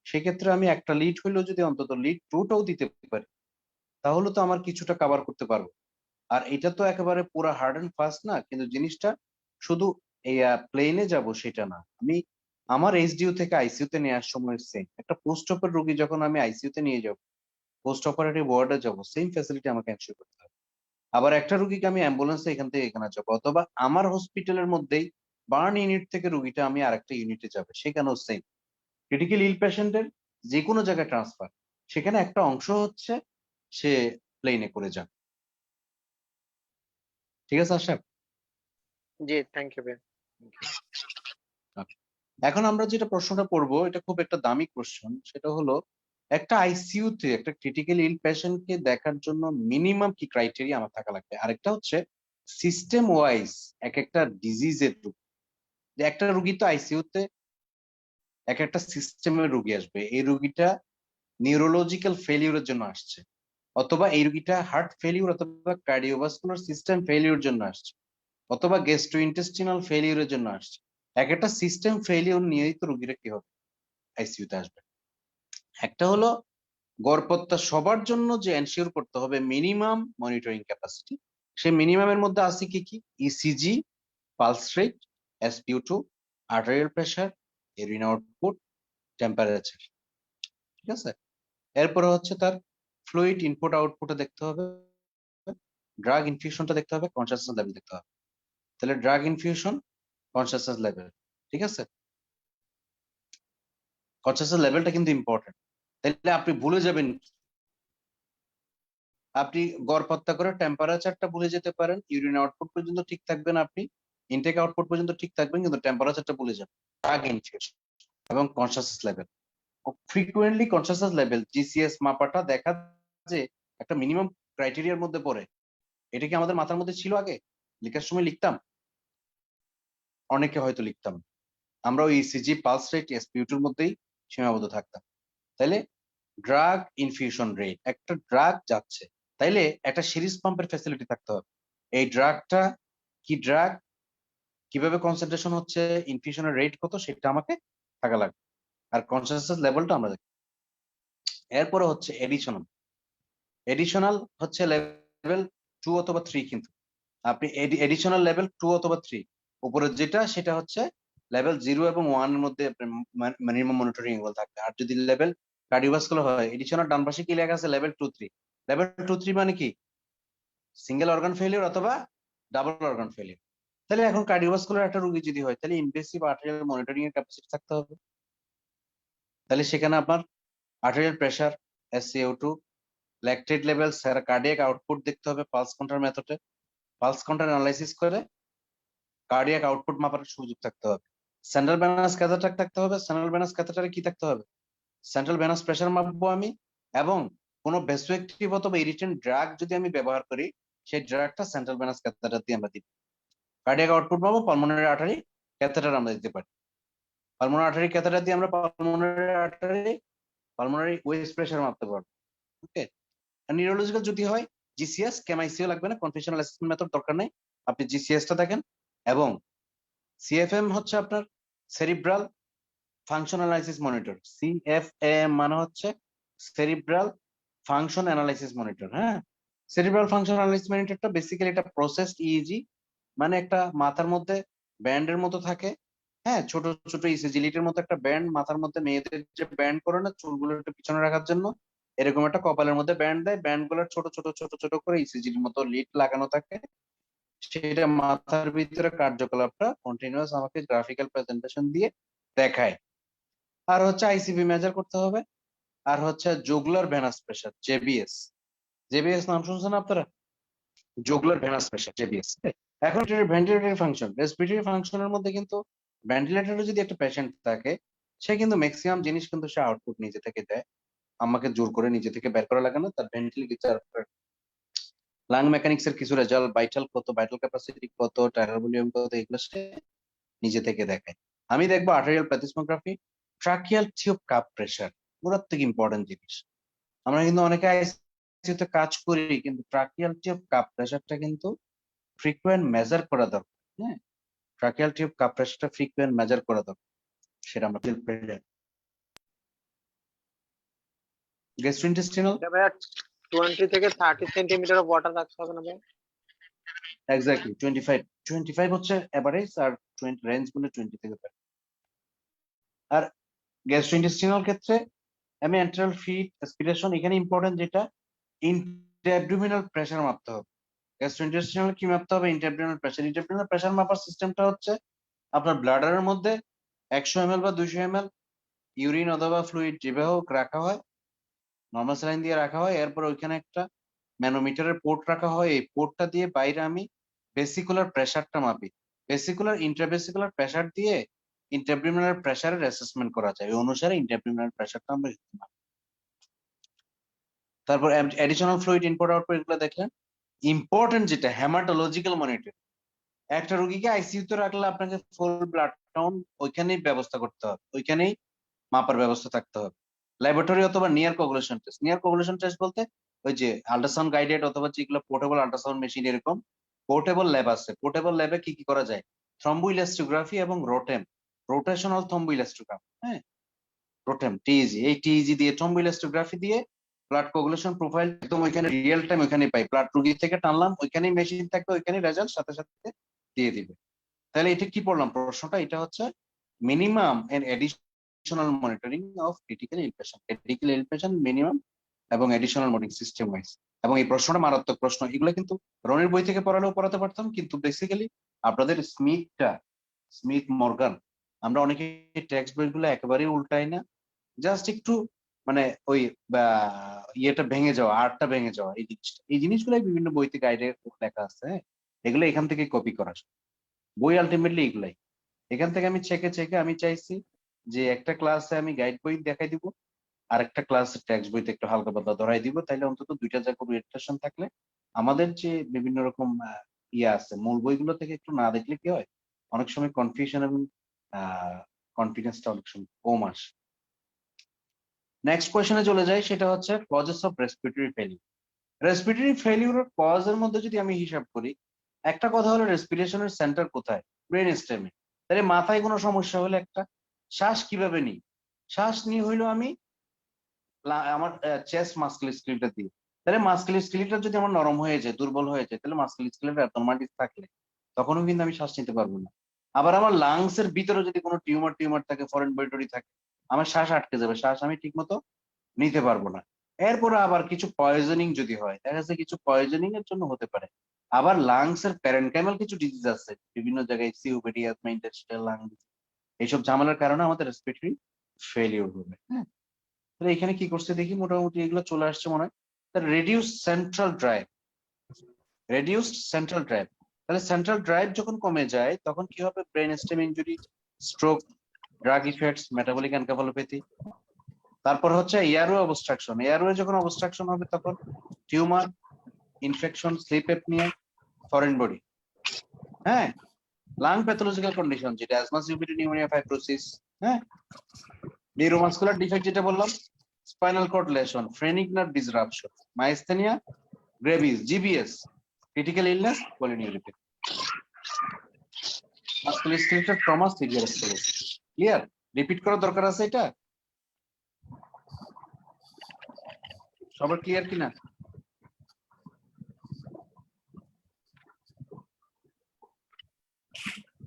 সেক্ষেত্রে আমি একটা লিড হইলেও যদি অন্তত লিড 2টাও দিতে পারি, তাহলে তো আমার কিছুটা কভার করতে পারবো। আর এটা তো একেবারে পুরো হার্ড এন্ড ফাস্ট না, কিন্তু জিনিসটা শুধু এই প্লেনে যাব সেটা না। আমি আমার এইচডিইউ থেকে আইসিইউ তে নেওয়ার সময় সেম একটা পোস্ট অপার রোগী যখন আমি আইসিইউ তে নিয়ে যাব, পোস্ট অপারেটিভ ওয়ার্ডে যাব, সেম ফ্যাসিলিটি আমাকে এনশিওর করতে হবে। আবার একটা রোগীকে আমি অ্যাম্বুলেন্সে এখান থেকে এখানে যাবো, অথবা আমার হসপিটালের মধ্যেই বার্ন ইউনিট থেকে রোগীটা আমি আরেকটা ইউনিটে যাবে, সেখানেও সেম। ক্রিটিক্যাল ইল পেশেন্টের যে কোনো জায়গায় ট্রান্সফার, সেখানে একটা অংশ হচ্ছে সে প্লেনে করে যাবে। ঠিক আছে আশা? জি, থ্যাংক ইউ ভাই। এখন আমরা যেটা প্রশ্নটা পড়বো এটা খুব একটা দামি কোশ্চেন, সেটা হলো একটা আইসিইউ তে একটা ক্রিটিক্যালি ইল পেশেন্টকে দেখার জন্য মিনিমাম কি ক্রাইটেরিয়া আমার থাকা লাগবে। আরেকটা হচ্ছে সিস্টেম ওয়াইজ এক একটা ডিজিজের রূপ, যে একটা রুগী তো আইসিইউ তে এক একটা সিস্টেমের রুগী আসবে, এই রুগীটা নিউরোলজিক্যাল ফেলিউরের জন্য আসছে, অথবা এই রুগীটা হার্ট ফেলিউর অথবা কার্ডিওভাস্কুলার সিস্টেম ফেলিউরের জন্য আসছে, অথবা গ্যাস্ট্রোইন্টেস্টিনাল ফেলিউরের জন্য আসছে। এক একটা সিস্টেম ফেলিউর নিয়েই তো রুগীরা কি হবে, আইসিইউ তে আসবে। একটা হলো গড়পড়তা সবার জন্য যে এনশিওর করতে হবে মিনিমাম মনিটরিং ক্যাপাসিটি, সেই মিনিমামের মধ্যে আছে কি কি, ECG, pulse rate, SpO2, arterial pressure, urine output, temperature. ঠিক আছে, এরপরে হচ্ছে তার ফ্লুইড ইনপুট আউটপুটে দেখতে হবে, ড্রাগ ইনফিউশনটা দেখতে হবে, কনসাসনেস লেভেল দেখতে হবে। তাহলে ড্রাগ ইনফিউশন, কনসাসনেস লেভেল, ঠিক আছে, কনসাসনেস লেভেলটা কিন্তু ইম্পর্টেন্ট। তাহলে আপনি ভুলে যাবেন, আপনি গড়পড়তা করে টেম্পারেচারটা ভুলে যেতে পারেন, ইউরিন আউটপুট পর্যন্ত ঠিক থাকবেন, আপনি ইনটেক আউটপুট পর্যন্ত ঠিক থাকবেন, কিন্তু টেম্পারেচারটা ভুলে যাবেন। ড্রাগ ইনফিউশন এবং consciousness level, frequently consciousness level GCS মাপাটা দেখা যে একটা মিনিমাম ক্রাইটেরিয়ার মধ্যে পড়ে। এটা কি আমাদের মাথার মধ্যে ছিল আগে? লেখার সময় লিখতাম, অনেকে হয়তো লিখতাম, আমরা ওই ইসিজি, পালস রেট, SpO2 এর মধ্যেই সীমাবদ্ধ থাকতাম। তাইলে ড্রাগ ইনফিউশন রেট, একটা ড্রাগ যাচ্ছে, তাইলে একটা সিরিজ পাম্পের ফ্যাসিলিটি থাকতে হবে। এই ড্রাগটা কি ড্রাগ, কিভাবে কনসেন্ট্রেশন হচ্ছে, ইনফিউশনের রেট কত, সেটা আমাকে থাকা লাগবে। আর কনসাসনেস লেভেলটা আমরা দেখি। এরপরে হচ্ছে এডিশনাল, এডিশনাল হচ্ছে লেভেল 2 অথবা 3, কিন্তু আপনি এডিশনাল লেভেল 2 অথবা 3 উপরে যেটা, সেটা হচ্ছে লেভেল 0 এবং 1 এর মধ্যে মিনিমাম মনিটরিং এগুলো থাকবে। আর যদি লেভেল কার্ডিওভাস্কুলার হয়, এডিশনাল ডান পাশে কি লেখা আছে, লেভেল 2 3। লেভেল 2 3 মানে কি, সিঙ্গেল অর্গান ফেলিওর অথবা ডাবল অর্গান ফেলিওর। তাহলে এখন কার্ডিওভাস্কুলার একটা রোগী যদি হয়, তাহলে ইনভেসিভ আর্টেরিয়াল মনিটরিং এর ক্যাপাসিটি থাকতে হবে। তাহলে সেখানে আপনার arterial pressure, SCO2, lactate level, cardiac output দেখতে হবে পালস কাউন্টার মেথডে, পালস কাউন্টার অ্যানালাইসিস করে কার্ডিয়াক আউটপুট মাপার সুযোগ থাকতে হবে। সেন্ট্রাল ভেনাস ক্যাথেটার থাকতে হবে, সেন্ট্রাল ভেনাস ক্যাথেটারে কি থাকতে হবে, সেন্ট্রাল ভেনাস প্রেসার মাপবো আমি, এবং কোনো ভ্যাসোঅ্যাক্টিভ অথবা ইরিটেন্ট ড্রাগ যদি আমি ব্যবহার করি, সেই ড্রাগটা সেন্ট্রাল ভেনাস ক্যাথেটার দিয়ে আমরা দিব। কার্ডিয়াক আউটপুট পাবো, পালমোনারি আর্টারি ক্যাথেটার আমরা দিতে পারি। পালমোনারি আর্টারি ক্যাথেটার দিয়ে আমরা পালমোনারি ওয়েস্ট প্রেসার মাপতে পারবো। ওকে, নিউরোলজিক্যাল যদি হয়, জিসিএস, কেমআইসিও লাগবে না, কনফিউশনাল অ্যাসেসমেন্ট মেথড দরকার নেই, আপনি জিসিএসটা দেখেন। এবং সিএফএম হচ্ছে আপনার cerebral function analysis monitor, CFM মানে হচ্ছে সেরিব্রাল ফাংশন অ্যানালাইসিস মনিটর। হ্যাঁ, সেরিব্রাল ফাংশন অ্যানালাইসিস মনিটরটা বেসিক্যালি এটা প্রসেসড ইইজি, মানে একটা মাথার মধ্যে ব্যান্ডের মতো থাকে, হ্যাঁ, ছোট ছোট ইসিজি লিটের মতো একটা ব্যান্ড মাথার মধ্যে, মেয়েদের যে ব্যান্ড করে না চুলগুলো একটু পিছনে রাখার জন্য, এরকম একটা কপালের মধ্যে ব্যান্ড দেয়, ব্যান্ড গুলোর ছোট ছোট ছোট ছোট করে ইসিজির মতো লিড লাগানো থাকে, সেটা মাথার ভিতরে কার্যকলাপটা কন্টিনিউয়াস আমাকে গ্রাফিক্যাল প্রেজেন্টেশন দিয়ে দেখায়। আর হচ্ছে আইসিবি মেজার করতে হবে, আর হচ্ছে jugular venous pressure, JBS. JBS নাম শুনছেন আপনারা, জুগুলার ভেনাস প্রেসার, জেবিএস। এখন ভেন্টিলেটরি ফাংশন, রেসপিরেটরি ফাংশনের মধ্যে কিন্তু ভেন্টিলেটরে যদি একটা পেশেন্ট থাকে, সে কিন্তু ম্যাক্সিমাম জিনিস কিন্তু সে আউটপুট নিজে থেকে দেয়, আমাকে জোর করে নিজে থেকে বের করা লাগে না। তার ভেন্টিলেটর, লাং মেকানিক্স এর কিছু রেজাল্ট, ভাইটাল কত, ভাইটাল ক্যাপাসিটি কত, টায়ার ভলিউম কত, এগুলো সে নিজে থেকে দেখায়। আমি দেখবো arterial plethysmography, tracheal tube cuff pressure, পুরার থেকে ইম্পর্টেন্ট জিনিস। আমরা কিন্তু অনেকে আইসিইউতে কাজ করি, কিন্তু ট্রাকিয়াল টিউব কাপ প্রেসারটা কিন্তু ফ্রিকুয়েন্ট মেজার করা দরকার। হ্যাঁ, ট্রাকিয়াল টিউব কাপ প্রেসারটা ফ্রিকুয়েন্ট মেজার করা দরকার, সেটা আমরা ফিল করে যাই। গ্যাস্ট্রোইন্টেস্টিনাল, এটা ভাইয়া 20 থেকে 30 সেন্টিমিটার অফ ওয়াটার রাখতে হবে না ভাই? এক্স্যাক্টলি 25 হচ্ছে এভারেজ, আর 20 রেঞ্জ গুলো 20 থেকে 30। আর গ্যাস্ট্রোইন্টেস্টিনাল ক্ষেত্রে আমি এন্টারাল ফিড অ্যাসপিরেশন, এখানে ইম্পর্টেন্ট যেটা, ইন্টারঅ্যাবডোমিনাল প্রেসার মাপতে হবে। গ্যাস্ট্রোইন্টেস্টিনাল কি মাপতে হবে, ইন্টারঅ্যাবডোমিনাল প্রেসার। ইন্টারঅ্যাবডোমিনাল প্রেসার মাপার সিস্টেমটা হচ্ছে আপনার ব্লাডারের মধ্যে 100 ml বা 200 ml ইউরিন অথবা ফ্লুইড যেভাবে হোক রাখা হয়, নর্মাল স্যালাইন দিয়ে রাখা হয়, এরপর ওইখানে একটা ম্যানোমিটারের পোর্ট রাখা হয়, এই পোর্টটা দিয়ে বাইরে আমি ভেসিকুলার প্রেসারটা মাপি। ভেসিকুলার ইন্ট্রাভেসিকুলার প্রেসার দিয়ে ইন্টারব্রিমিনাল প্রেসারের অ্যাসেসমেন্ট করা যায়, ওই অনুসারে ইন্টারব্রিমিনাল প্রেসারটা আমরা দিতে পারি। তারপর অ্যাডিশনাল ফ্লুইড ইনপুট আউটপুট এগুলো দেখলেন। ইম্পর্টেন্ট যেটা হেমাটোলজিক্যাল মনিটর, একটা রোগীকে আইসিইউতে রাখলে আপনাকে ফুল ব্লাড কাউন্ট ওইখানেই ব্যবস্থা করতে হবে, ওইখানেই মাপার ব্যবস্থা থাকতে হবে। ল্যাবরেটরি অথবা near coagulation test, near coagulation test বলতে ওই যে আল্ট্রাসাউন্ড গাইডেড অথবা যেগুলো পোর্টেবল আল্ট্রাসাউন্ড মেশিন, এরকম পোর্টেবল ল্যাব আছে। পোর্টেবল ল্যাবে কি কি করা যায়, থ্রম্বোইলাস্টোগ্রাফি এবং রোটেম, রোটেশনাল থ্রম্বোইলাস্টোগ্রাফি, হ্যাঁ রোটেম টিইজি, এই টিইজি দিয়ে থ্রম্বোইলাস্টোগ্রাফি দিয়ে ব্লাড কোগুলেশন প্রোফাইল একদম ওইখানে রিয়েল টাইম ওইখানে পাই, ব্লাড রোগী থেকে টানলাম ওইখানেই মেশিন থাকবে, ওইখানেই রেজাল্ট সাথে সাথে দিয়ে দিবে। তাহলে এটা কি পড়লাম প্রশ্নটা, এটা হচ্ছে minimum and additional monitoring of critical ill patient, critical ill patient minimum এবং এডিশনাল মনিটরিং সিস্টেম ওয়াইজ। এবং এই প্রশ্নটা মারাত্মক প্রশ্ন, এগুলো কিন্তু রনির বই থেকে পড়ালেও পড়াতে পারতাম, কিন্তু বেসিক্যালি আপনাদের স্মিথ মর্গান, আমরা অনেকে টেক্সট বইগুলো একেবারেই উল্টাই না, জাস্ট একটু মানে ওই ইয়েটা ভেঙে যাওয়া, আর্টটা ভেঙে যাওয়া, এই জিনিসগুলাই বিভিন্ন বইতে গাইডে লেখা আছে, এগুলো এখান থেকে কপি করা বই আলটিমেটলি এগুলাই। এখান থেকে আমি চেকে আমি চাইছি যে একটা ক্লাসে আমি গাইড বই দেখাই দিব, আর একটা ক্লাস টেক্সট বইতে একটু হালকা পাতলা ধরাই দিব, তাইলে অন্তত দুইটা জায়গায় ওরিয়েন্টেশন থাকলে আমাদের যে বিভিন্ন রকম ইয়ে আছে মূল বইগুলো থেকে একটু না দেখলে কি হয়, অনেক সময় কনফিউশন এবং কনফিডেন্সটা অনেক সময় কম আসে। নেক্সট কোয়েশ্চনে চলে যাই, সেটা হচ্ছে causes of respiratory failure. Respiratory ফেলিউরের কজের মধ্যে যদি আমি হিসাব করি, একটা কথা হলো রেসপিরেশনের সেন্টার কোথায়, ব্রেন স্টেমে। তাহলে মাথায় কোনো সমস্যা হলে একটা শ্বাস কিভাবে নিই, শ্বাস নিয়ে হইলো আমি আমার চেস্ট মাস্কুল স্কেলেটা দিই। তাহলে মাস্কুল স্কেলেটা যদি আমার নরম হয়ে যায়, দুর্বল হয়ে যায়, তাহলে মাস্কুল স্কেলেটা অ্যাবনর্মালিটি থাকলে তখনও কিন্তু আমি শ্বাস নিতে পারবো না। আবার আমার লাংস এর ভিতরে যদি কোনো টিউমার থাকে, ফরেন বডি থাকে, আমার শ্বাস আটকে যাবে, শ্বাস আমি ঠিক মতো নিতে পারবো না। এরপরে আবার কিছু পয়জনিং যদি হয়, দেখা যাচ্ছে কিছু পয়জনিং এর জন্য হতে পারে। আবার লাংস এর প্যারেনকাইমাল কিছু ডিজিজ আছে বিভিন্ন জায়গায়, সিওপিডি, অ্যাজমা, ইন্টারস্টিশিয়াল লাং, এইসব ঝামেলার কারণে আমাদের রেসপিরেটরি ফেলিওর হবে। হ্যাঁ, তাহলে এখানে কি করছে দেখি, মোটামুটি এগুলো চলে আসছে মনে হয়। রেডিউসড সেন্ট্রাল ড্রাইভ, তাহলে সেন্ট্রাল ড্রাইভ যখন কমে যায় তখন কি হবে, brain stem injury, stroke, drug effects, metabolic encephalopathy. তারপর হচ্ছে এয়ারওয়ে অবস্ট্রাকশন, এয়ারওয়ে যখন অবস্ট্রাকশন হবে তখন tumour, infection, sleep apnoea, foreign body. হ্যাঁ, লাং প্যাথোলজিক্যাল কন্ডিশন যেটা অ্যাজমা, সিওপিডি, নিউমোনিয়া, ফাইব্রোসিস। হ্যাঁ, নিউরোমাসকুলার ডিফেক্ট যেটা বললাম, spinal cord lesion, phrenic nerve disruption, myasthenia gravis, GBS, critical illness, polyneuritis, musculoskeletal trauma, severe sclerosis. Clear? Repeat করার দরকার আছে এটা? সবার ক্লিয়ার কিনা?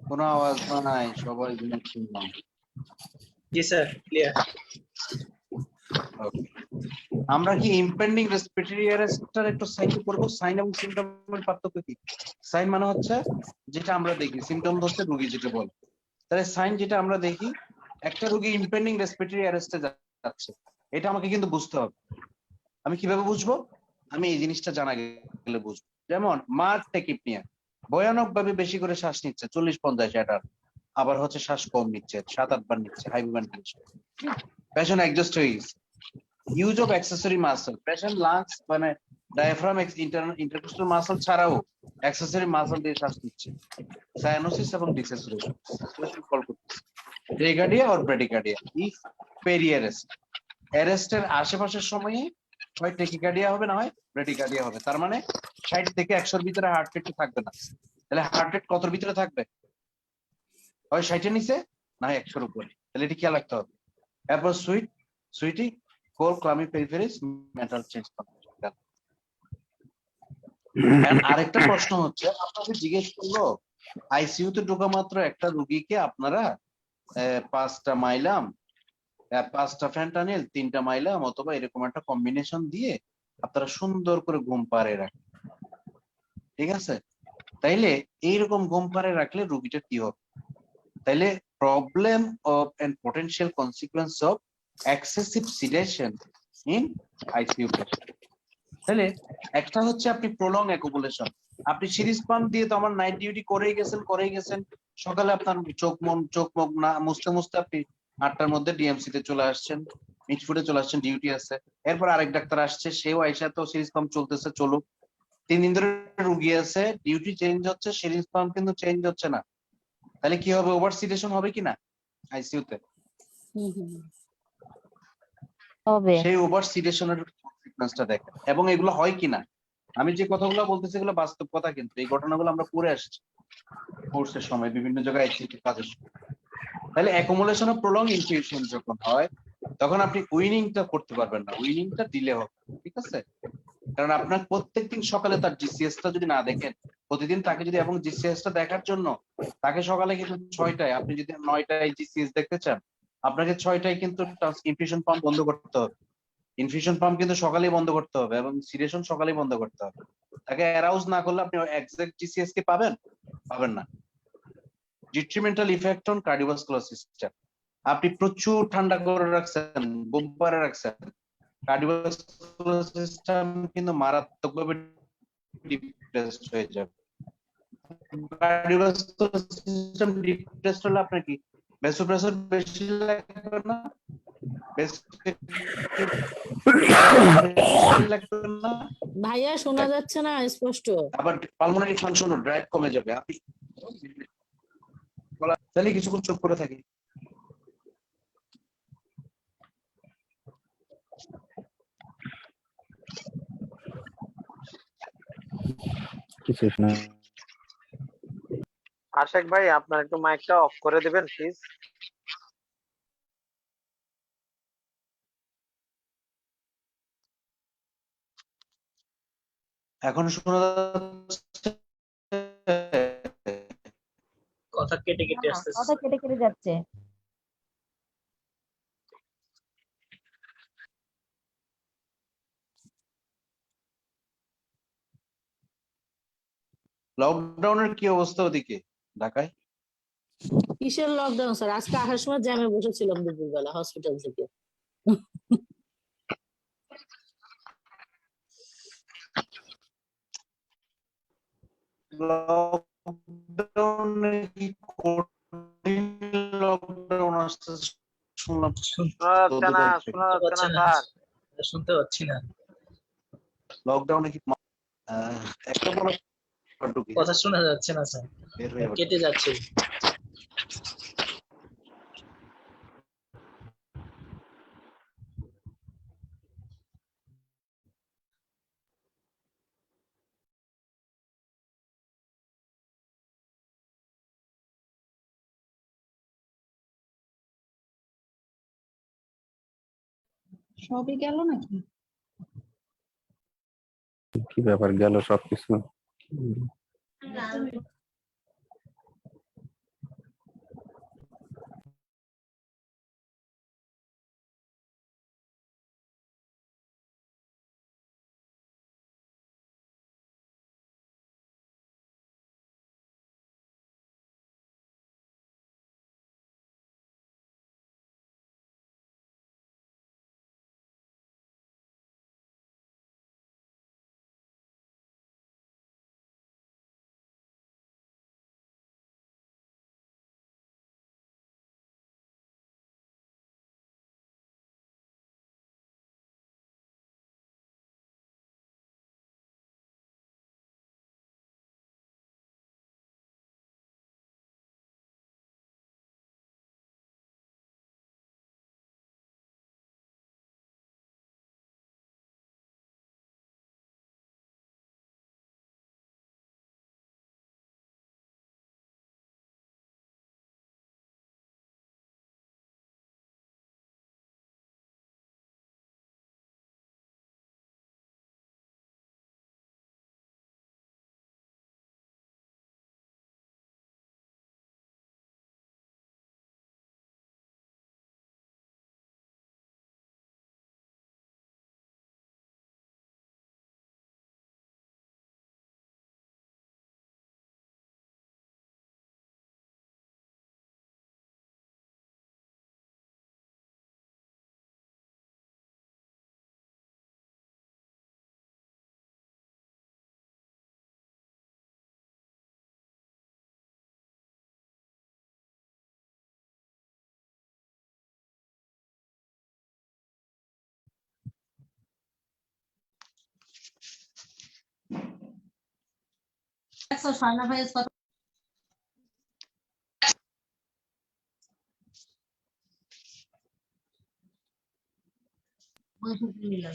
কোনো আওয়াজ নাই, সবাই শুনলাম। জি স্যার, ক্লিয়ার। ওকে, আমরা কি ইমপেন্ডিং রেসপিরেটরি অ্যারেস্টটার একটু সাইন করব। সাইন এবং সিম্পটমের পার্থক্য কি? সাইন মানে হচ্ছে যেটা আমরা দেখি, সিম্পটম হচ্ছে রোগী যেটা বলে। তাহলে সাইন যেটা আমরা দেখি, একটা রোগী ইমপেন্ডিং রেসপিরেটরি অ্যারেস্টে যাচ্ছে, এটা আমাকে কিন্তু বুঝতে হবে। আমি কিভাবে বুঝবো? আমি এই জিনিসটা জানা গেলে বুঝবো। যেমন মার টেকিপনিয়া, ভয়ানক ভাবে বেশি করে শ্বাস নিচ্ছে, 40-50 এটা, আবার হচ্ছে শ্বাস কম নিচ্ছে, 7-8 বার নিচ্ছে, হাইপারভেন্টিলেশন, পেশেন্ট অ্যাডজাস্ট হয়ে গেছে। Use of accessory muscle, patient lungs মানে ডায়াফ্রাম, ইন্টারকোস্টাল মাসল ছাড়াও অ্যাক্সেসরি মাসল দিয়ে শ্বাস নিচ্ছে, সায়ানোসিস এবং ডিসেসুরেশন কল করতেছে, টেকার্ডিয়া অর ব্রেডিকার্ডিয়া। ইফ পেরি অ্যারেস্টের আশেপাশের সময়ে হয় টেকিকার্ডিয়া হবে, না হয় ব্রেডিকার্ডিয়া হবে। তার মানে 60 থেকে 100 এর ভিতরে হার্ট রেট থাকবে না। তাহলে হার্ট রেট কতর ভিতরে থাকবে? হয় 60 এর নিচে, না হয় 100 এর উপরে। তাহলে এটা খেয়াল রাখতে হবে। এরপর সুইটি, কোল, ক্লামি পেরিফেরিস, মেন্টাল চেঞ্জ। আরেকটা প্রশ্ন হচ্ছে, আপনাকে জিজ্ঞেস করলো আইসিইউ তে ঢোকা মাত্র একটা রোগীকে আপনারা 5টা মাইলাম, 5টা ফেন্টানিল, 3টা মাইলাম অথবা এরকম একটা কম্বিনেশন দিয়ে আপনারা সুন্দর করে ঘুম পাড়ে রাখেন, ঠিক আছে? তাইলে এইরকম ঘুম পাড়ে রাখলে রোগীটা কি হবে? তাইলে problem of and potential consequence of excessive sedation in ICU patient. তাহলে একটা হচ্ছে আপনি প্রলং অ্যাকুমুলেশন, আপনি সিরিজ পাম্প দিয়ে তো আমার নাইট ডিউটি করেই গেছেন সকালে আপনার চোখ মুখ না মুছতে মুছতে আপনি 8টার মধ্যে ডিএমসি তে চলে আসছেন, মিটফুটে চলে আসছেন, ডিউটি আছে। এরপর আরেক ডাক্তার আসছে, সেও আইসা তো সিরিজ পাম্প চলতেছে, চলুক। 3 দিন ধরে রুগী আছে, ডিউটি চেঞ্জ হচ্ছে, সিরিজ পাম্প কিন্তু চেঞ্জ হচ্ছে না। তাহলে কি হবে? ওভার সিডেশন হবে কিনা আইসিইউ তে? হবে। সেই ওভার সিডেশনের সিকোয়েন্সটা দেখেন এবং এগুলো হয় কিনা। আমি যে কথাগুলো বলতেছি এগুলো বাস্তব কথা, কিন্তু এই ঘটনাগুলো আমরা পড়ে আসছি কোর্সের সময়, বিভিন্ন জায়গায় আইসিইউ কাজের সময়। তাহলে অ্যাকুমুলেশন অফ প্রলং ইনফিউশন যখন হয়, তখন আপনি উইনিংটা করতে পারবেন না, উইনিংটা দিলে হবে, ঠিক আছে? কারণ আপনার প্রত্যেকদিন সকালে তার জিসিএসটা যদি না দেখেন, প্রতিদিন তাকে যদি, এবং জিসিএসটা দেখার জন্য তাকে সকালে কিন্তু 6টায়, আপনি যদি 9টায় জিসিএস দেখতে চান, আপনাকে 6টায় কিন্তু ইনফিউশন পাম্প বন্ধ করতে হবে। ইনফিউশন পাম্প কিন্তু সকালেই বন্ধ করতে হবে এবং সিডেশন সকালেই বন্ধ করতে হবে। তাকে অ্যারাউজ না করলে আপনি এক্সাক্ট জিসিএস কে পাবেন না। ডিট্রিমেন্টাল ইফেক্ট অন কার্ডিওভাস্কুলার সিস্টেম, আপনি প্রচুর ঠান্ডা করে রাখছেন, বুমপারে রাখছেন, কার্ডিওভাস্কুলার সিস্টেম কিন্তু মারাত্মকভাবে ডিপ্রেসড হয়ে যাবে। কার্ডিওভাস্কুলার সিস্টেম ডিপ্রেসড হলে আপনার কি ভ্যাসোপ্রেসার বেশি লাগবে না? লাগবে না? ভাইয়া শোনা যাচ্ছে না স্পষ্ট। আবার পালমোনারি ফাংশন ও ড্রাইভ কমে যাবে। আপনি তাহলে কিছুক্ষণ চুপ করে থাকি। আশেক ভাই, আপনার একটু মাইকটা অফ করে দিবেন প্লিজ। এখন শোনা যাচ্ছে? কথা কেটে কেটে আসতেছে কথা কেটে কেটে যাচ্ছে। লকডাউনের কি অবস্থা ওদিকে ঢাকায়? কিসের লকডাউন স্যার? আজকে আসার সময় জ্যামে বসেছিলাম দুপুরবেলা হসপিটাল থেকে। লকডাউনে কি লকডাউন আসছে শুনলাম। শোনা যাচ্ছে না, শোনা যাচ্ছে না স্যার। শুনতে পাচ্ছি না। লকডাউনে কি একটা বড় কথা শোনা যাচ্ছে না স্যার, বের হয়ে কেটে যাচ্ছে। সবই গেল নাকি? কি ব্যাপার, গেল সবকিছু?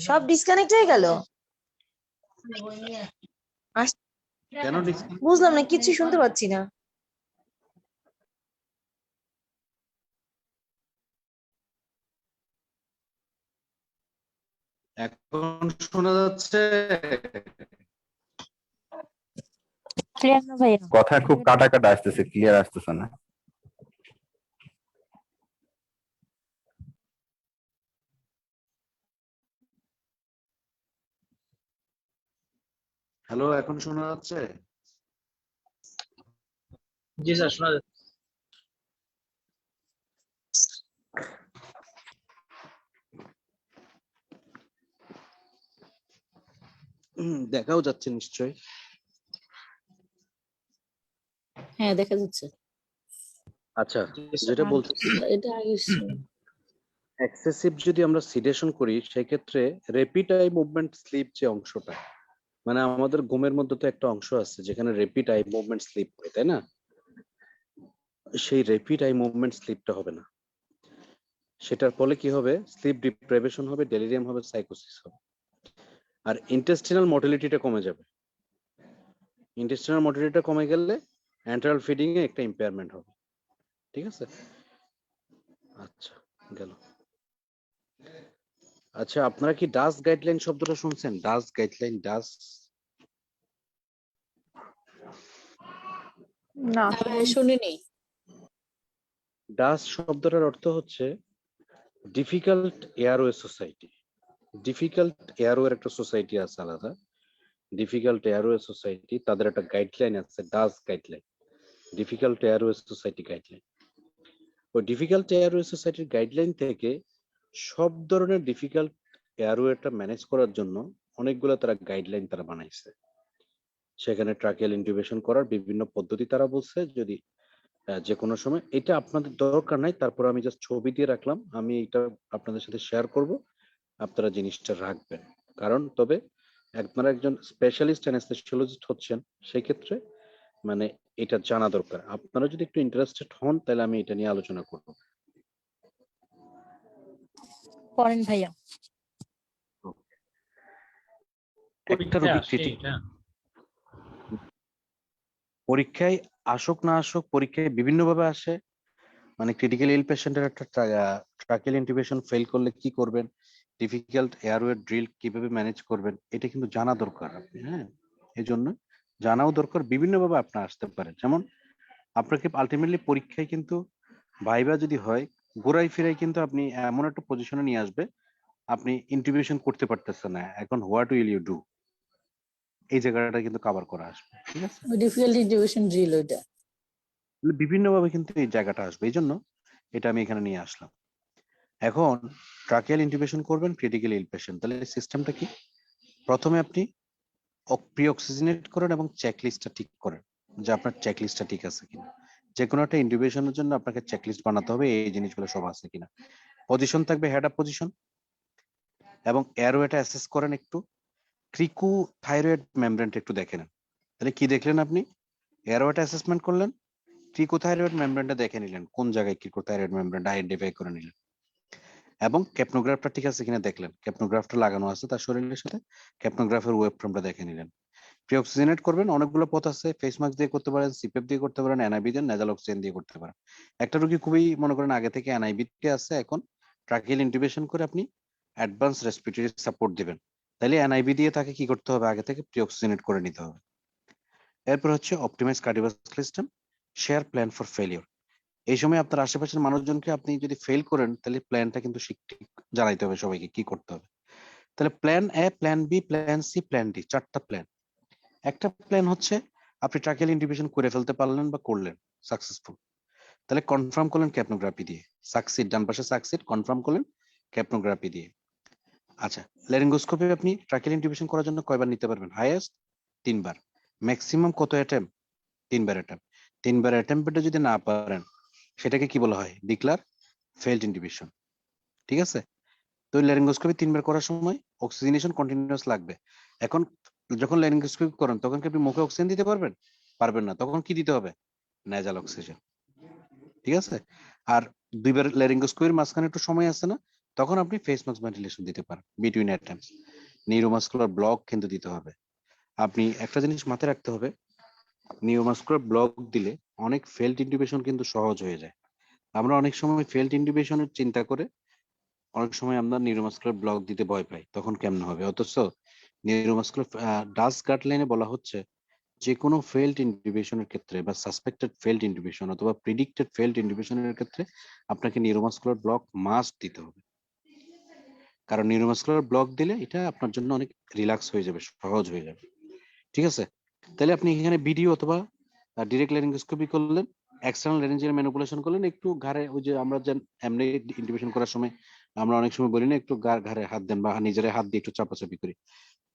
সব ডিসকানেক্ট হয়ে গেল, কেন disconnect? বুঝলাম না, কিছু শুনতে পাচ্ছি না। এখন শোনা যাচ্ছে? ক্লিয়ার না ভাইয়া? কথা খুব কাটা কাটা আসতেছে, ক্লিয়ার আসতেছে না। হ্যালো, এখন শোনা যাচ্ছে? জি স্যার, শোনা যাচ্ছে। দেখাও যাচ্ছে নিশ্চয়ই। হ্যাঁ দেখা যাচ্ছে। আচ্ছা, জি স্যার। যেটা বলতেছি, এটা আগে ছিল। এক্সেসিভ যদি আমরা সিডেশন করি সেক্ষেত্রে রেপিড আই মুভমেন্ট স্লিপ যে অংশটা, মানে আমাদের ঘুমের মধ্যে তো একটা অংশ আছে যেখানে রেপিড আই মুভমেন্ট স্লিপ হয়, তাই না? সেই রেপিড আই মুভমেন্ট স্লিপটা হবে না। সেটার ফলে কি হবে? স্লিপ ডিপ্রাইভেশন হবে, ডেলিরিয়াম হবে, সাইকোসিস হবে। আর ইন্টেস্টিনাল মোটিলিটিটা কমে যাবে। ইন্টেস্টিনাল মোটিলিটিটা কমে গেলে এন্টারাল ফিডিং এ একটা ইম্পেয়ারমেন্ট হবে। ঠিক আছে? আচ্ছা, গেল। আচ্ছা, আপনারা কি ডাস গাইডলাইন শব্দটা শুনছেন? ডাস গাইডলাইন, ডাস? না শুনিনি। ডাস শব্দটার অর্থ হচ্ছে ডিফিকাল্ট এয়ারওয়ে সোসাইটি। ডিফিকাল্ট এয়ারওয়ের একটা সোসাইটি আছে আলাদা, ডিফিকাল্ট এয়ারওয়ে সোসাইটি, তাদের একটা গাইডলাইন আছে, DAS guideline, difficult airway society guideline. ওই ডিফিকাল্ট এয়ারওয়ে সোসাইটির গাইডলাইন থেকে সব ধরনের ডিফিকাল্ট এয়ারওয়েটা ম্যানেজ করার জন্য অনেকগুলো তারা গাইডলাইন তারা বানাইছে। সেখানে ট্রাকিয়াল ইন্টিউবেশন করার বিভিন্ন পদ্ধতি তারা বলছে। যদি যে কোনো সময়, এটা আপনাদের দরকার নাই, তারপর আমি জাস্ট ছবি দিয়ে রাখলাম, আমি এটা আপনাদের সাথে শেয়ার করব, আপনারা জিনিসটা রাখবেন। কারণ তবে আপনারা একজন স্পেশালিস্ট অ্যানেস্থেসিওলজিস্ট হচ্ছেন, সেই ক্ষেত্রে মানে এটা জানা দরকার। আপনারা যদি একটু ইন্টারেস্টেড হন তাহলে আমি এটা নিয়ে আলোচনা করব। করেন ভাইয়া। একটা রোগী পরীক্ষায় আসুক না আসুক, পরীক্ষায় বিভিন্ন ভাবে আসে। মানে ক্রিটিক্যাল ইল পেশেন্টের একটা ট্রাকিয়াল ইন্টিউবেশন ফেল করলে কি করবেন, ডিফিকাল্ট এয়ারওয়ে ড্রিল কিভাবে ম্যানেজ করবেন, এটা কিন্তু জানা দরকার আপনি। হ্যাঁ, এই জন্য জানাও দরকার। বিভিন্নভাবে আপনার আসতে পারে, যেমন আপনাকে আলটিমেটলি পরীক্ষায় কিন্তু ভাইবা যদি হয়, গোড়াই ফিরাই কিন্তু আপনি এমন একটা পজিশনে নিয়ে আসবে আপনি ইন্টিউবেশন করতে পারতেছেন না, এখন হোয়াট উইল ইউ ডু, এই জায়গাটা কিন্তু কভার করা আসবে। ঠিক আছে? ডিফিকাল্ট ইন্টিউবেশন ড্রিল ওইটা বিভিন্নভাবে কিন্তু এই জায়গাটা আসবে, এই জন্য এটা আমি এখানে নিয়ে আসলাম। এখন ট্রাকিয়াল ইন্টিউবেশন করবেন ক্রিটিক্যাল ইল পেশেন্ট, তাহলে সিস্টেমটা কি? প্রথমে আপনি প্রি অক্সিজেনেট করেন এবং চেকলিস্টটা ঠিক করেন যে আপনার চেকলিস্টটা ঠিক আছে কিনা। যে কোনো একটা ইন্টিউবেশনের জন্য আপনাকে চেকলিস্ট বানাতে হবে, এই জিনিসগুলো সব আছে কিনা। পজিশন থাকবে হেড আপ পজিশন, এবং এয়ারওয়েটা অ্যাসেস করেন একটু, ক্রিকো থাইরয়েড মেমব্রেনটা একটু দেখে নেন। তাহলে কি দেখলেন আপনি? এয়ারওয়েটা অ্যাসেসমেন্ট করলেন, ক্রিকো থাইরয়েড মেমব্রেনটা দেখে নিলেন, কোন জায়গায় ক্রিকো থাইরয়েড মেমব্রেনটা আইডেন্টিফাই করে নিলেন, এবং ক্যাপনোগ্রাফটা ঠিক আছে কিনা দেখলেন, ক্যাপনোগ্রাফটা লাগানো আছে তার শরীরের সাথে, ক্যাপনোগ্রাফের ওয়েব ফর্মটা দেখে নিলেন। প্রি অক্সিজেনেট করবেন, অনেকগুলো পথ আছে, ফেস মাস্ক দিয়ে করতে পারেন, সিপিএফ দিয়ে করতে পারেন, এনআইবি দিয়ে, নেজাল অক্সিজেন দিয়ে করতে পারেন। একটা রোগী খুবই মনে করেন আগে থেকে এনআইবি তে আছে, এখন ট্রাকিয়াল ইন্টিউবেশন করে আপনি অ্যাডভান্স রেসপিরেটরি সাপোর্ট দিবেন, তাহলে এনআইবি দিয়ে তাকে কি করতে হবে? আগে থেকে প্রি অক্সিজেনেট করে নিতে হবে। এরপর হচ্ছে optimize cardiovascular system, share plan for failure. এই সময় আপনার আশেপাশের মানুষজনকে আপনি যদি ফেল করেন তাহলে প্ল্যানটা কিন্তু ঠিক জানাইতে হবে সবাইকে কি করতে হবে। তাহলে plan A, plan B, plan C, plan D, 4টা প্ল্যান। একটা প্ল্যান হচ্ছে আপনি ট্রাকিয়াল ইন্টিউবেশন করে ফেলতে পারলেন বা করলেন সাকসেসফুল, তাহলে কনফার্ম করলেন ক্যাপনোগ্রাফি দিয়ে, সাকসিড, ডান পাশে সাকসিড, কনফার্ম করলেন ক্যাপনোগ্রাফি দিয়ে। আচ্ছা, ল্যারিঙ্গোস্কোপি আপনি ট্রাকিয়াল ইন্টিউবেশন করার জন্য কয়বার নিতে পারবেন? হাইয়েস্ট 3বার। ম্যাক্সিমাম কত অ্যাটেম্প? 3বার অ্যাটেম্প। 3বার অ্যাটেম্পটা যদি না পারেন সেটাকে কি বলা হয়? Declare failed intubation. ঠিক আছে? তো ল্যারিঙ্গোস্কোপি 3বার করার সময় অক্সিজেনেশন কন্টিনিউয়াস লাগবে। এখন যখন ল্যারিঙ্গোস্কোপি করেন তখন কি আপনি মুখে অক্সিজেন দিতে পারবেন? পারবেন না, তখন কি দিতে হবে? Nasal oxygen. ঠিক আছে? আর দুইবার ল্যারিঙ্গোস্কোপির মাঝখানে একটু সময় আছে না, তখন আপনি ফেস মাস্ক ভেন্টিলেশন দিতে পারেন বিটুইন অ্যাটেম্পস। নিউরোমাস্কুলার ব্লক কিন্তু দিতে হবে। আপনি একটা জিনিস মাথায় রাখতে হবে, নিউরোমাস্কুলার ব্লক দিলে অনেক ফেল্ড ইন্টিউবেশন কিন্তু সহজ হয়ে যায়। আমরা অনেক সময় ফেল্ড ইন্টিউবেশনের চিন্তা করে অনেক সময় আমরা নিউরোমাস্কুলার ব্লক দিতে ভয় পাই, তখন কেমন হবে? অথচ নিউরোমাস্কুলার ডাস গাইডলাইনে বলা হচ্ছে যে কোনো ফেল্ড ইন্টিউবেশনের ক্ষেত্রে বা সাসপেক্টেড ফেল্ড ইন্টিউবেশন অথবা প্রিডিক্টেড ফেল্ড ইন্টিউবেশনের ক্ষেত্রে আপনাকে নিউরোমাস্কুলার ব্লক মাস্ট দিতে হবে। কারণ নিউরোমাস্কুলার ব্লক দিলে এটা আপনার জন্য অনেক রিল্যাক্স হয়ে যাবে, সহজ হয়ে যাবে। ঠিক আছে? তাহলে আপনি এখানে ভিডিও অথবা ডিরেক্ট ল্যারিঙ্গোস্কোপি করলেন, এক্সটার্নাল ল্যারিঞ্জিয়াল ম্যানিপুলেশন করলেন, একটু ঘাড়ে ওই যে আমরা যে এমনি ইন্টিউবেশন করার সময় আমরা অনেক সময় বলি না একটু ঘাড়ে হাত দেন বা নিজের হাত দিয়ে একটু চাপাচাপি করি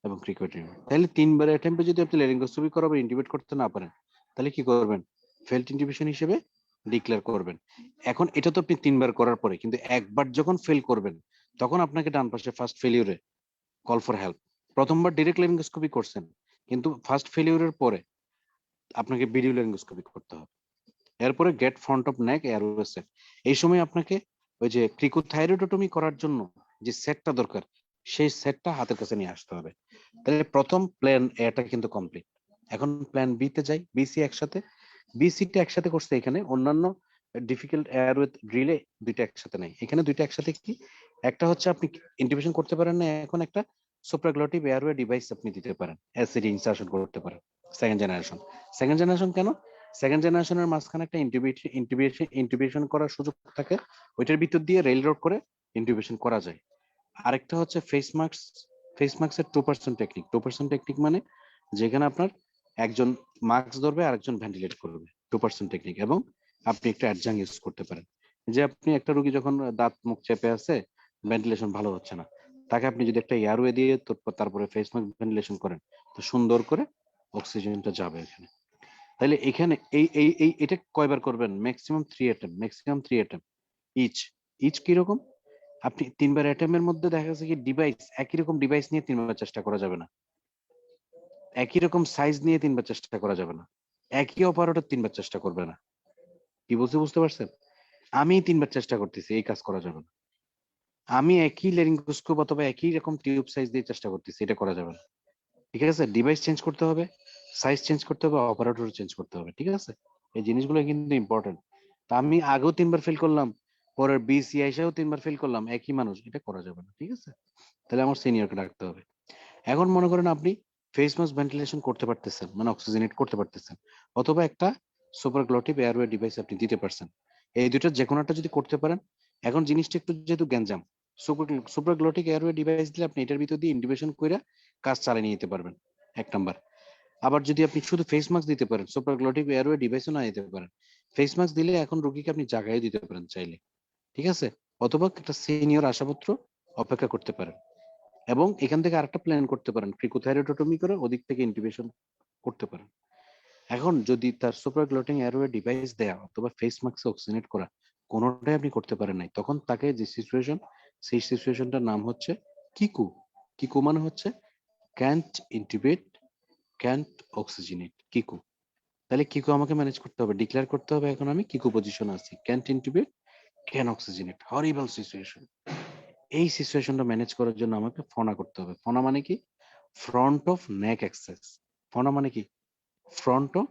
এবং ক্রিকেটিং, তাহলে 3 বার অ্যাটেম্পে যদি আপনি ল্যারিঙ্গোস্কোপি করাবেন ইন্টিউবেট করতে না পারেন, তাহলে কি করবেন? ফেল্ড ইন্টিউবেশন হিসেবে ডিক্লেয়ার করবেন। এখন এটা তো আপনি 3 বার করার পরে, কিন্তু একবার যখন ফেল করবেন তখন আপনাকে ডান পাশে ফার্স্ট ফেলিউরে কল ফর হেল্প। প্রথমবার ডিরেক্ট ল্যারিঙ্গোস্কোপি করছেন, কিন্তু ফার্স্ট ফেলিউরের পরে আপনাকে ভিডিও ল্যারিঙ্গোস্কোপি করতে হবে। এরপরে গেট ফ্রন্ট অফ নেক এয়ারওয়েসেফ। এই সময় আপনাকে ওই যে ক্রিকোথাইরয়েডোটমি করার জন্য যে সেটটা দরকার সেই সেটটা হাতের কাছে নিয়ে আসতে হবে। তাহলে প্রথম প্ল্যান এটা কিন্তু কমপ্লিট। এখন প্ল্যান বি তে যাই। বিসি একসাথে, বিসিটা একসাথে করছে এখানে, অন্যান্য ডিফিকাল্ট এয়ারওয়ে ড্রিলে দুইটা একসাথে নাই, এখানে দুইটা একসাথে। কি একটা হচ্ছে আপনি ইন্টিউবেশন করতে পারেন না, এখন একটা সুপ্রাগ্লটিভ এয়ারওয়ে ডিভাইস আপনি দিতে পারেন, এসিডি ইনসার্শন করতে পারেন। Second generation. সেকেন্ড জেনারেশন কেন? সেকেন্ড জেনারেশনের মাঝখানে একটা ইন্টিউবেশন করার সুযোগ থাকে, ওইটার ভিতর দিয়ে রেল রোড করে ইন্টিউবেশন করা যায়। আরেকটা হচ্ছে ফেস মাস্কের 2% টেকনিক। 2% টেকনিক মানে যেখানে আপনার একজন মাস্ক ধরবে আর একজন ভেন্টিলেট করবে, 2% টেকনিক। এবং আপনি একটা অ্যাডজাং ইউজ করতে পারেন, যে আপনি একটা রোগী যখন দাঁত মুখ চেপে আছে, ভেন্টিলেশন ভালো হচ্ছে না, তাকে আপনি যদি একটা এয়ারওয়ে দিয়ে তারপরে ফেস মাস্ক ভেন্টিলেশন করেন, তো সুন্দর করে অক্সিজেনটা যাবে এখানে। তাহলে এখানে এই এটা কয়বার করবেন? ম্যাক্সিমাম 3 অ্যাটেম্প ইচ কিরকম? আপনি 3 বার অ্যাটেম্পের মধ্যে দেখা যাচ্ছে কি ডিভাইস একই রকম ডিভাইস নিয়ে 3 বার চেষ্টা করা যাবে না, একই রকম সাইজ নিয়ে 3 বার চেষ্টা করা যাবে না, একই অপারেটর 3 বার চেষ্টা করবে না। কি বলতে বুঝতে পারছেন? আমি 3 বার চেষ্টা করতেছি, এই কাজ করা যাবে না। আমি একই ল্যারিঙ্গোস্কোপ অথবা একই রকম টিউব সাইজ দিয়ে চেষ্টা করতেছি, এটা করা যাবে না। ঠিক আছে? ডিভাইস চেঞ্জ করতে হবে, সাইজ চেঞ্জ করতে হবে, অপারেটর চেঞ্জ করতে হবে। ঠিক আছে? এই জিনিসগুলো কিন্তু ইম্পর্টেন্ট। তা আমি আগেও 3 বার ফেল করলাম, পরের বিসি আইসাও 3 বার ফেল করলাম, একই মানুষ, এটা করা যাবে না। ঠিক আছে? তাহলে আমার সিনিয়রকে ডাকতে হবে। এখন মনে করেন আপনি ফেস মাস্ক ভেন্টিলেশন করতে পারতেছেন, মানে অক্সিজেনেট করতে পারতেছেন, অথবা একটা সুপারগ্লটিভ এয়ারওয়ে ডিভাইস আপনি দিতে পারছেন। এই দুইটার যে কোনো একটা যদি করতে পারেন, এখন জিনিসটা একটু যেহেতু গ্যাঞ্জাম, সুপারগ্লটিক এয়ারওয়ে ডিভাইস দিলে আপনি এটার ভিতর দিয়ে ইন্টিউবেশন করে কাজ চালিয়ে নিয়ে যেতে পারবেন, 1 নাম্বার। আবার যদি আপনি শুধু ফেস মাস্ক দিতে পারেন, সুপারগ্লটিভ এয়ারওয়ে ডিভাইসও না দিতে পারেন, ফেস মাস্ক দিলে এখন রোগীকে আপনি জায়গায় দিতে পারেন চাইলে। ঠিক আছে? অথবা একটা সিনিয়র আশাপত্র অপেক্ষা করতে পারেন, এবং এখান থেকে আরেকটা প্ল্যান করতে পারেন, ক্রিকোথাইরয়েডোটমি করে ওদিক থেকে ইন্টিউবেশন করতে পারেন। এখন যদি তার সুপারগ্লটিং এয়ারওয়ে ডিভাইস দেয়া অথবা ফেস মাস্ক অক্সিজেনেট করা কোনোটাই আপনি করতে পারেন নাই, তখন তাকে যে সিচুয়েশন, সেই সিচুয়েশনটার নাম হচ্ছে কিকু। কিকু মানে হচ্ছে ক্যান্ট ইন্টিউবেট, ক্যান্ট অক্সিজেনেট, কিকু। তাহলে কিকু আমাকে ম্যানেজ করতে হবে, ডিক্লেয়ার করতে হবে এখন আমি কিকু পজিশন আছি, ক্যান্ট ইন্টিউবেট, ক্যান অক্সিজেনেট, হরিবল সিচুয়েশন। এই সিচুয়েশনটা ম্যানেজ করার জন্য আমাকে ফনা করতে হবে। ফনা মানে কি? Front of neck access. FONA মানে কি? Front of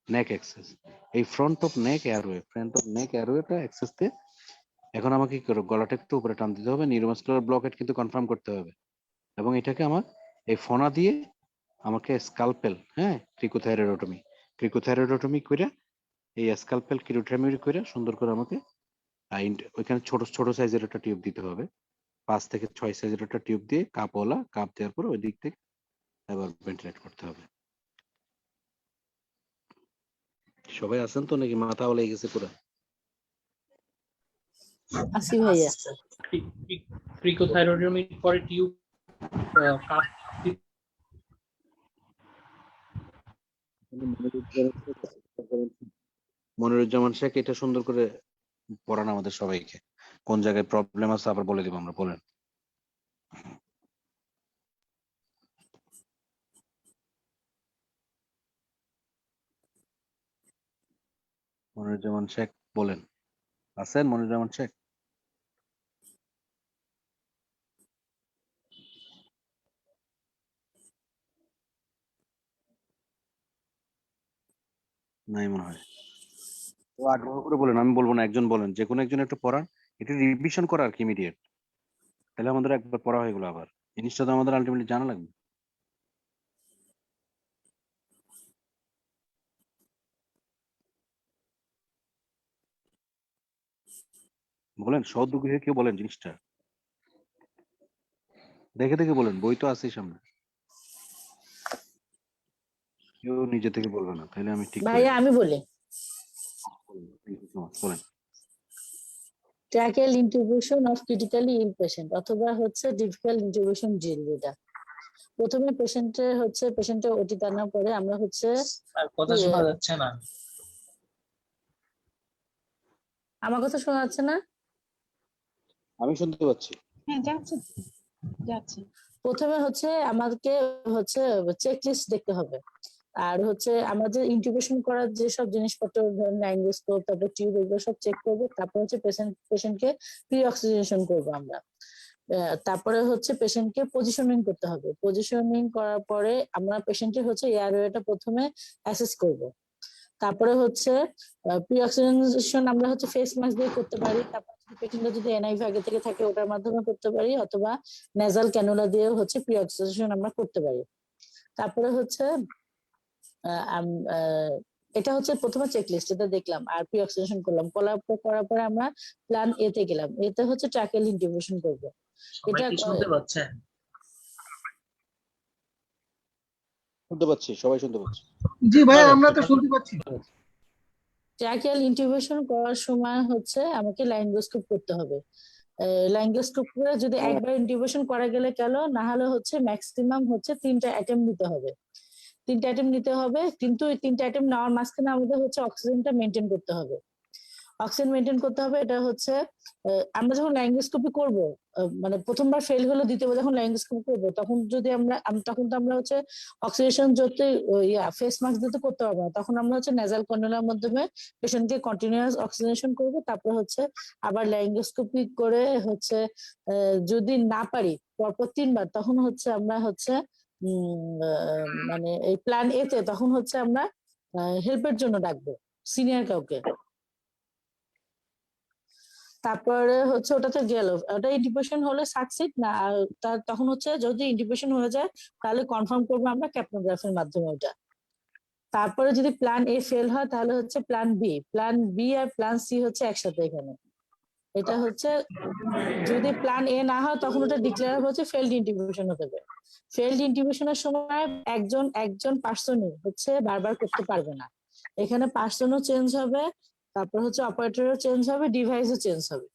neck access. এই ফ্রন্ট অফ নেক এয়ারওয়েটা অ্যাক্সেস দিয়ে এখন আমাকে কি করব? গলাটা একটু উপরে টান দিতে হবে, নিউরোমাসকুলার ব্লকেট কিন্তু কনফার্ম করতে হবে, এবং এটাকে আমার এই ফনা দিয়ে আমাকে স্কালপেল, হ্যাঁ, ক্রিকোথাইরয়েডোটমি করে এই স্কালপেল কিরোট্রামি করে সুন্দর করে আমাকে ওইখানে ছোট ছোট সাইজের একটা টিউব দিতে হবে, 5 থেকে 6 সাইজের একটা টিউব দিয়ে কাপওয়ালা, কাপ দেওয়ার পর ওই দিক থেকে আবার ভেন্টিলেট করতে হবে। সবাই আছেন তো নাকি মাথা লেগে গেছে পুরো? আসি ভাইয়া। ক্রিকোথাইরয়েডোমির পরে টিউব কাপ মনিরুজ্জামান শেখ এটা সুন্দর করে পড়ান আমাদের সবাইকে, কোন জায়গায় প্রবলেম আছে আবার বলে দিব আমরা। বলেন। মনিরুজ্জামান শেখ বলেন, আছেন মনিরুজ্জামান শেখ? নাই মনে হয়। তো আগ্রহ করে বলেন, আমি বলবো না, একজন বলেন, যে কোনো একজন একটু পড়ান, এটা রিভিশন করা আর কি ইমিডিয়েট, তাহলে আমাদের একবার পড়া হয়ে গেলো। আবার জিনিসটা তো আমাদের আলটিমেটলি জানা লাগবে। বলেন, সহযোগী হয়ে কেউ বলেন জিনিসটা, দেখে দেখে বলেন, বই তো আছেই সামনে। কেউ নিজে থেকে বলবে না, তাহলে আমি ঠিক করে ভাইয়া আমি বলি, বলেন। Tracheal intubation of critically ill patient অথবা হচ্ছে ডিফিকাল্ট ইন্টিগ্রেশন ড্রিল, যেটা প্রথমে পেশেন্টের ওটি টানার পরে আমরা হচ্ছে আর কথা শোনা যাচ্ছে না। আমার কথা শোনা যাচ্ছে না? আমি শুনতে পাচ্ছি। হ্যাঁ যাচ্ছে যাচ্ছে। প্রথমে হচ্ছে আমাদেরকে হচ্ছে চেক লিস্ট দেখতে হবে, আর হচ্ছে আমাদের ইন্টিগ্রেশন করার যেসব জিনিসপত্র, ধরুন লাইঙ্গোস্কোপ, তারপর টিউব, এগুলো সব চেক করবো। তারপর হচ্ছে পেশেন্টকে প্রি অক্সিজেশন করবো আমরা। তারপরে হচ্ছে পেশেন্টকে পজিশনিং করতে হবে। পজিশনিং করার পরে আমরা পেশেন্টের হচ্ছে এয়ারওয়েটা প্রথমে অ্যাসেস করব। তারপরে হচ্ছে প্রি অক্সিজেশন আমরা হচ্ছে ফেস মাস্ক দিয়ে করতে পারি। তারপর পেশেন্টের যদি এনআইভি আগে থেকে থাকে ওটার মাধ্যমে করতে পারি, অথবা নেজাল ক্যানুলা দিয়েও হচ্ছে প্রি অক্সিজেশন আমরা করতে পারি। তারপরে হচ্ছে এটা হচ্ছে প্রথমে চেক লিস্ট, এটা দেখলাম আর প্রি অক্সিডেশন করলাম। করার পরে আমরা প্ল্যান এ তে গেলাম। এতে হচ্ছে ট্র্যাকেল ইন্টিগ্রেশন করব। সবাই এটা কি শুনতে পাচ্ছেন? শুনতে পাচ্ছি, সবাই শুনতে পাচ্ছি। জি ভাইয়া, আমরা তো শুনতে পাচ্ছি। ট্র্যাকেল ইন্টিগ্রেশন করার সময় হচ্ছে আমাকে লাইঙ্গোস্কোপ করতে হবে। লাইঙ্গোস্কোপ করে যদি একবার ইন্টিগ্রেশন করা গেলে গেল, না হলে হচ্ছে ম্যাক্সিমাম হচ্ছে 3টা অ্যাটেম্প নিতে হবে। 3টা অ্যাটেম্প নিতে হবে, কিন্তু এই 3টা অ্যাটেম্প নেওয়ার মাঝখানে আমাদের হচ্ছে অক্সিজেনটা মেনটেন করতে হবে। অক্সিজেন মেনটেন করতে হবে। এটা হচ্ছে আমরা যখন লাইঙ্গোস্কোপি করব, মানে প্রথমবার ফেল হলো, দ্বিতীয়বার যখন লাইঙ্গোস্কোপি করব, তখন যদি তখন তো আমরা হচ্ছে অক্সিজেশন যদি ফেস মাস্ক দিতে করতে পারবো না। তখন আমরা হচ্ছে নেজাল ক্যানুলার মাধ্যমে পেশেন্টকে কন্টিনিউয়াস অক্সিজেশন করব। তারপরে হচ্ছে আবার লাইঙ্গোস্কোপি করে হচ্ছে যদি না পারি পরপর 3বার, তখন হচ্ছে আমরা হচ্ছে মানে এই প্ল্যান এ তে তখন হচ্ছে আমরা হেল্পের জন্য ডাকবো সিনিয়র কাউকে। তারপরে হচ্ছে ওটাতে গেল, ওটা ইন্টিগ্রেশন হলে সাকসিড না, তখন হচ্ছে যদি ইন্টিগ্রেশন হয়ে যায় তাহলে কনফার্ম করবো আমরা ক্যাপনোগ্রাফির মাধ্যমে ওটা। তারপরে যদি প্ল্যান এ ফেল হয় তাহলে হচ্ছে প্ল্যান বি আর প্ল্যান সি হচ্ছে একসাথে এখানে। এটা হচ্ছে যদি প্ল্যান এ না হয় তখন ওটা ডিক্লেয়ার হচ্ছে ফেলড ইন্টিগ্রেশন হতে হবে। ফেলড ইন্টিগ্রেশনের সময় একজন পার্সনই হচ্ছে বারবার করতে পারবে না, এখানে পার্সনও চেঞ্জ হবে, তারপর হচ্ছে অপারেটরও চেঞ্জ হবে, ডিভাইসও চেঞ্জ হবে।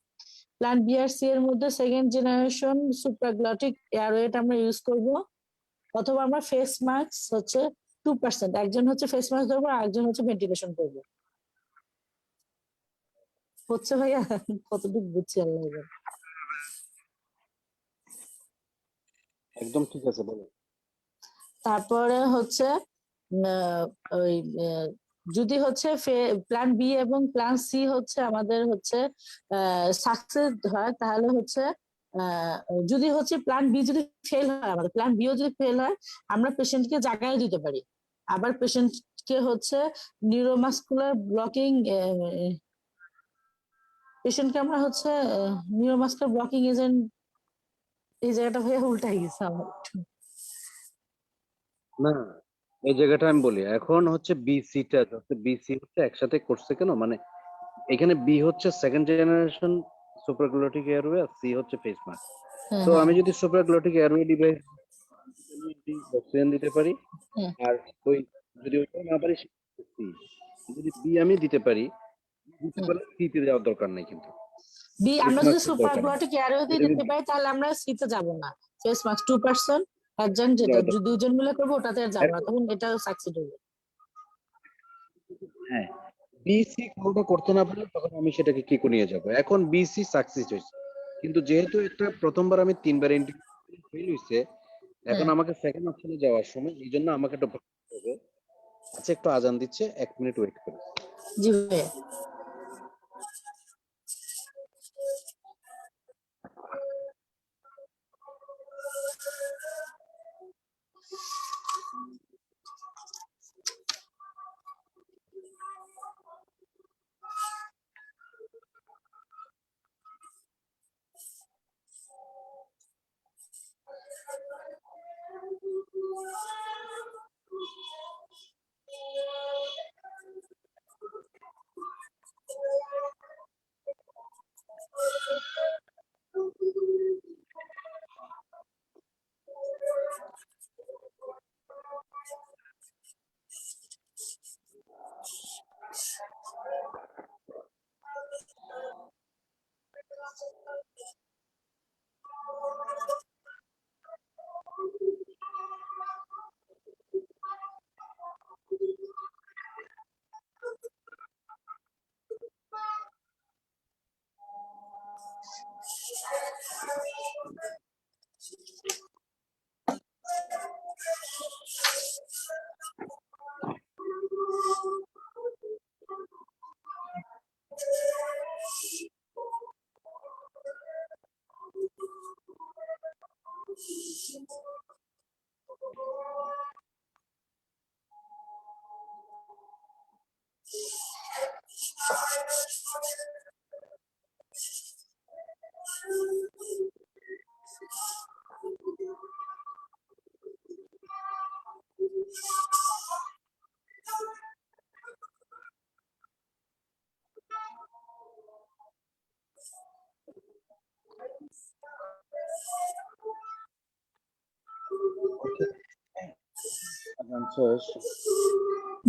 প্ল্যান বি আর সি এর মধ্যে সেকেন্ড জেনারেশন সুপ্রাগ্লটিক এয়ারওয়েট আমরা ইউজ করব, অথবা আমরা ফেস মাস্ক হচ্ছে 2%, একজন হচ্ছে ফেস মাস্ক ধরবো আর একজন হচ্ছে ভেন্টিলেশন করবো। হচ্ছে ভাইয়া? কতটুকু বুঝছি আল্লাহ জানে। একদম ঠিক আছে, বলেন। তারপরে হচ্ছে ওই যদি হচ্ছে প্ল্যান বি এবং প্ল্যান সি হচ্ছে আমাদের হচ্ছে সাকসেস হয়, তাহলে হচ্ছে যদি হচ্ছে প্ল্যান বি যদি ফেল হয়, আমাদের প্ল্যান বিও যদি ফেল হয়, আমরা পেশেন্টকে জাগায় দিতে পারি। আবার পেশেন্টকে হচ্ছে নিউরোমাস্কুলার ব্লকিং পেশেন্টকে আমরা হচ্ছে নিউরোমাস্কুলার ব্লকিং এজেন্ট, এই জায়গাটা ভাইয়া উল্টাই গেছে আমার একটু। না, এই জায়গাটা আমি বলি, এখন হচ্ছে বিসিটা বিসি হচ্ছে একসাথে করছে কেন, মানে এখানে বি হচ্ছে সেকেন্ড জেনারেশন সুপ্রাগ্লোটিক এয়ারওয়ে আর সি হচ্ছে ফেস মাস্ক। হ্যাঁ, তো হ্যাঁ, আমি যদি সুপ্রাগ্লোটিক এয়ারওয়ে ডিভাইস অক্সিজেন দিতে পারি, হ্যাঁ, আর ওই যদি ওইটা না পারি সি, যদি বি আমি দিতে পারি, দিতে পারলে সি তে যাওয়ার দরকার নাই। কিন্তু বি ফেস আমরা যদি মাস্কের দরকার নেই। সুপারগ্লটিক এয়ারওয়ে এটা দিতে পারি তাহলে আমরা সিতে যাব না। ফেস মাস্ক 2%, একজন যেটা যাওয়ার দরকার। দুজন মিলে করবো ওটাতে আর যাবো না, তখন এটা সাকসিড হবে। হ্যাঁ, বিসি কোনটা করতে না পারলে তখন আমি সেটাকে কি করে নিয়ে যাব। এখন বিসি সাকসেস হয়েছে, কিন্তু যেহেতু এটা প্রথমবার আমি 3বার ফেল হইছে, এখন হ্যাঁ, আমাকে সেকেন্ড অপশনে যাওয়ার সময় এই জন্য আমাকে একটা ভাবতে হবে। আচ্ছা, একটু আজান দিচ্ছে, 1 মিনিট ওয়েট করুন। জি ভাইয়া।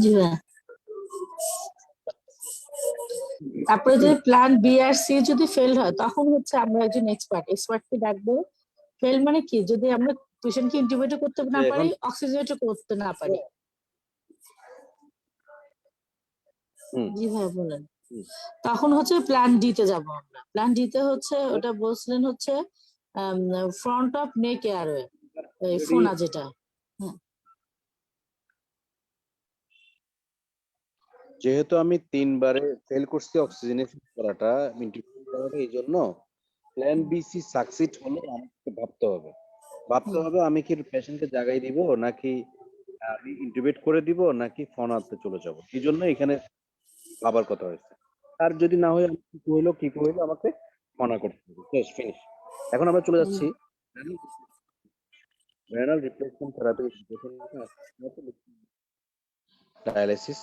জি ভাইয়া। তারপরে যদি প্ল্যান বি আর সি যদি ফেল হয় তখন হচ্ছে আমরা একজন এক্সপার্টকে ডাকবো। ফেল মানে কি, যদি আমরা পেশেন্টকে ইন্টিউবেট করতে না এখন পারি, অক্সিজেনেট করতে না পারি। জি ভাই বলেন। তখন হচ্ছে প্ল্যান ডি তে যাবো আমরা। প্ল্যান ডি তে হচ্ছে ওটা বলছিলেন হচ্ছে ফ্রন্ট অফ নেক এয়ারওয়ে, ফোনা যেটা। হ্যাঁ যেহেতু আমি 3 বারে ফেল করছি অক্সিজেনেশন করাটা, ইন্টিউবেশন করাটা, এই জন্য প্ল্যান বি সি সাকসিড হলে আমাকে ভাবতে হবে আমি কি পেশেন্টকে জাগাই দিব, নাকি আমি ইন্টিউবেট করে দিব, নাকি ফোনাতে চলে যাব। এই জন্য এখানে ভাবার কথা হয়েছে। আর যদি না হয় কি হইলো আমাকে ফোনা করতে হবে। শেষ, ফিনিশ। এখন আমরা চলে যাচ্ছি রেনাল রিপ্লেসমেন্ট থেরাপি ডায়ালিসিস।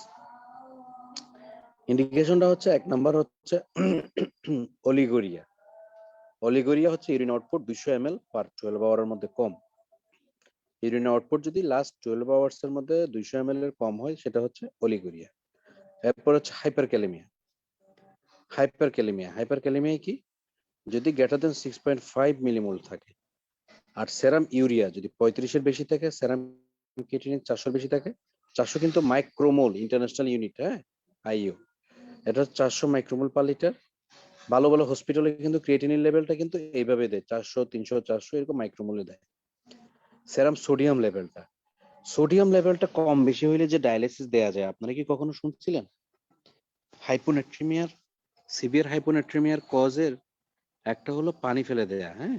ইন্ডিকেশনটা হচ্ছে 1 নাম্বার হচ্ছে অলিগোরিয়া। অলিগোরিয়া হচ্ছে ইউরিন আউটপুট 200 ml পার 12 আওয়ারের মধ্যে কম। ইউরিন আউটপুট যদি লাস্ট 12 আওয়ার্স এর মধ্যে 200 ml এর কম হয়, সেটা হচ্ছে অলিগোরিয়া। এরপর হচ্ছে হাইপারক্যালেমিয়া। হাইপারক্যালেমিয়া কি, যদি গ্রেটার দেন 6.5 মিলিমোল থাকে, আর সেরাম ইউরিয়া যদি 35 এর বেশি থাকে, সেরাম ক্রিয়েটিনিন 400 এর বেশি থাকে। 400 কিন্তু মাইক্রোমোল, ইন্টারন্যাশনাল ইউনিট, হ্যাঁ, আইইউ। এটা 400 মাইক্রোমোল পার লিটার। ভালো ভালো হসপিটালে কিন্তু ক্রিয়েটিনিন লেভেলটা কিন্তু এইভাবে দেয়, 400, 300, 400 এরকম মাইক্রোমোলে দেয়। সেরাম সোডিয়াম লেভেলটা কম বেশি হইলে যে ডায়ালিসিস দেয়া যায়, আপনারা কি কখনো শুনছিলেন? হাইপোনেট্রিমিয়ার, সিভিয়ার হাইপোনেট্রিমিয়ার কজের একটা হলো পানি ফেলে দেয়া। হ্যাঁ,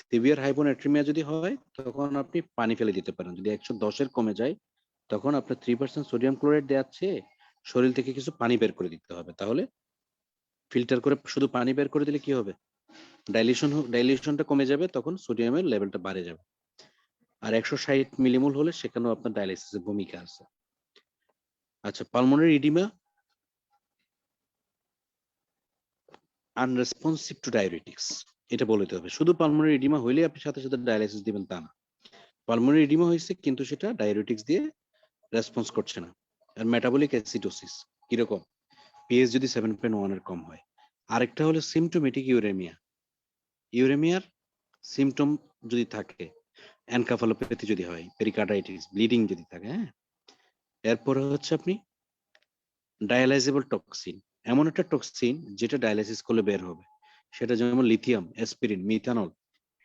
সিভিয়ার হাইপোনেট্রিমিয়া যদি হয় তখন আপনি পানি ফেলে দিতে পারেন। যদি 110 এর কমে যায় তখন আপনার 3% সোডিয়াম ক্লোরাইড দেওয়াচ্ছে শরীর থেকে কিছু পানি বের করে দিতে হবে। তাহলে ফিল্টার করে শুধু পানি বের করে দিলে কি হবে, ডাইলিউশনটা কমে যাবে, তখন সোডিয়ামের লেভেলটা বাড়ে যাবে। আর 160 মিলিমোল হলে সেখানেও আপনার ডায়ালিসিসের ভূমিকা আছে। আচ্ছা, পালমোনারি ইডিমা আনরেসপন্সিভ টু ডায়াবেটিক্স, এটা বলে দিতে হবে। শুধু পালমোনারি ইডিমা হইলে আপনি সাথে সাথে ডায়ালিসিস দিবেন তা না। পালমোনারি ইডিমা হয়েছে কিন্তু সেটা ডায়াবেটিক্স দিয়ে রেসপন্স করছে না। আর মেটাবলিক অ্যাসিডোসিস কিরকম, পিএইচ যদি 7.1 এর কম হয়। আরেকটা হলো সিমটোমেটিক ইউরেমিয়ার সিমটম যদি থাকে, এনকাফালোপ্যাথি যদি হয়, পেরিকার্ডাইটিস, ব্লিডিং যদি থাকে। হ্যাঁ, এরপরে হচ্ছে আপনি ডায়ালাইজেবল টক্সিন, এমন একটা টক্সিন যেটা ডায়ালাইসিস করলে বের হবে, সেটা যেমন lithium, aspirin, methanol,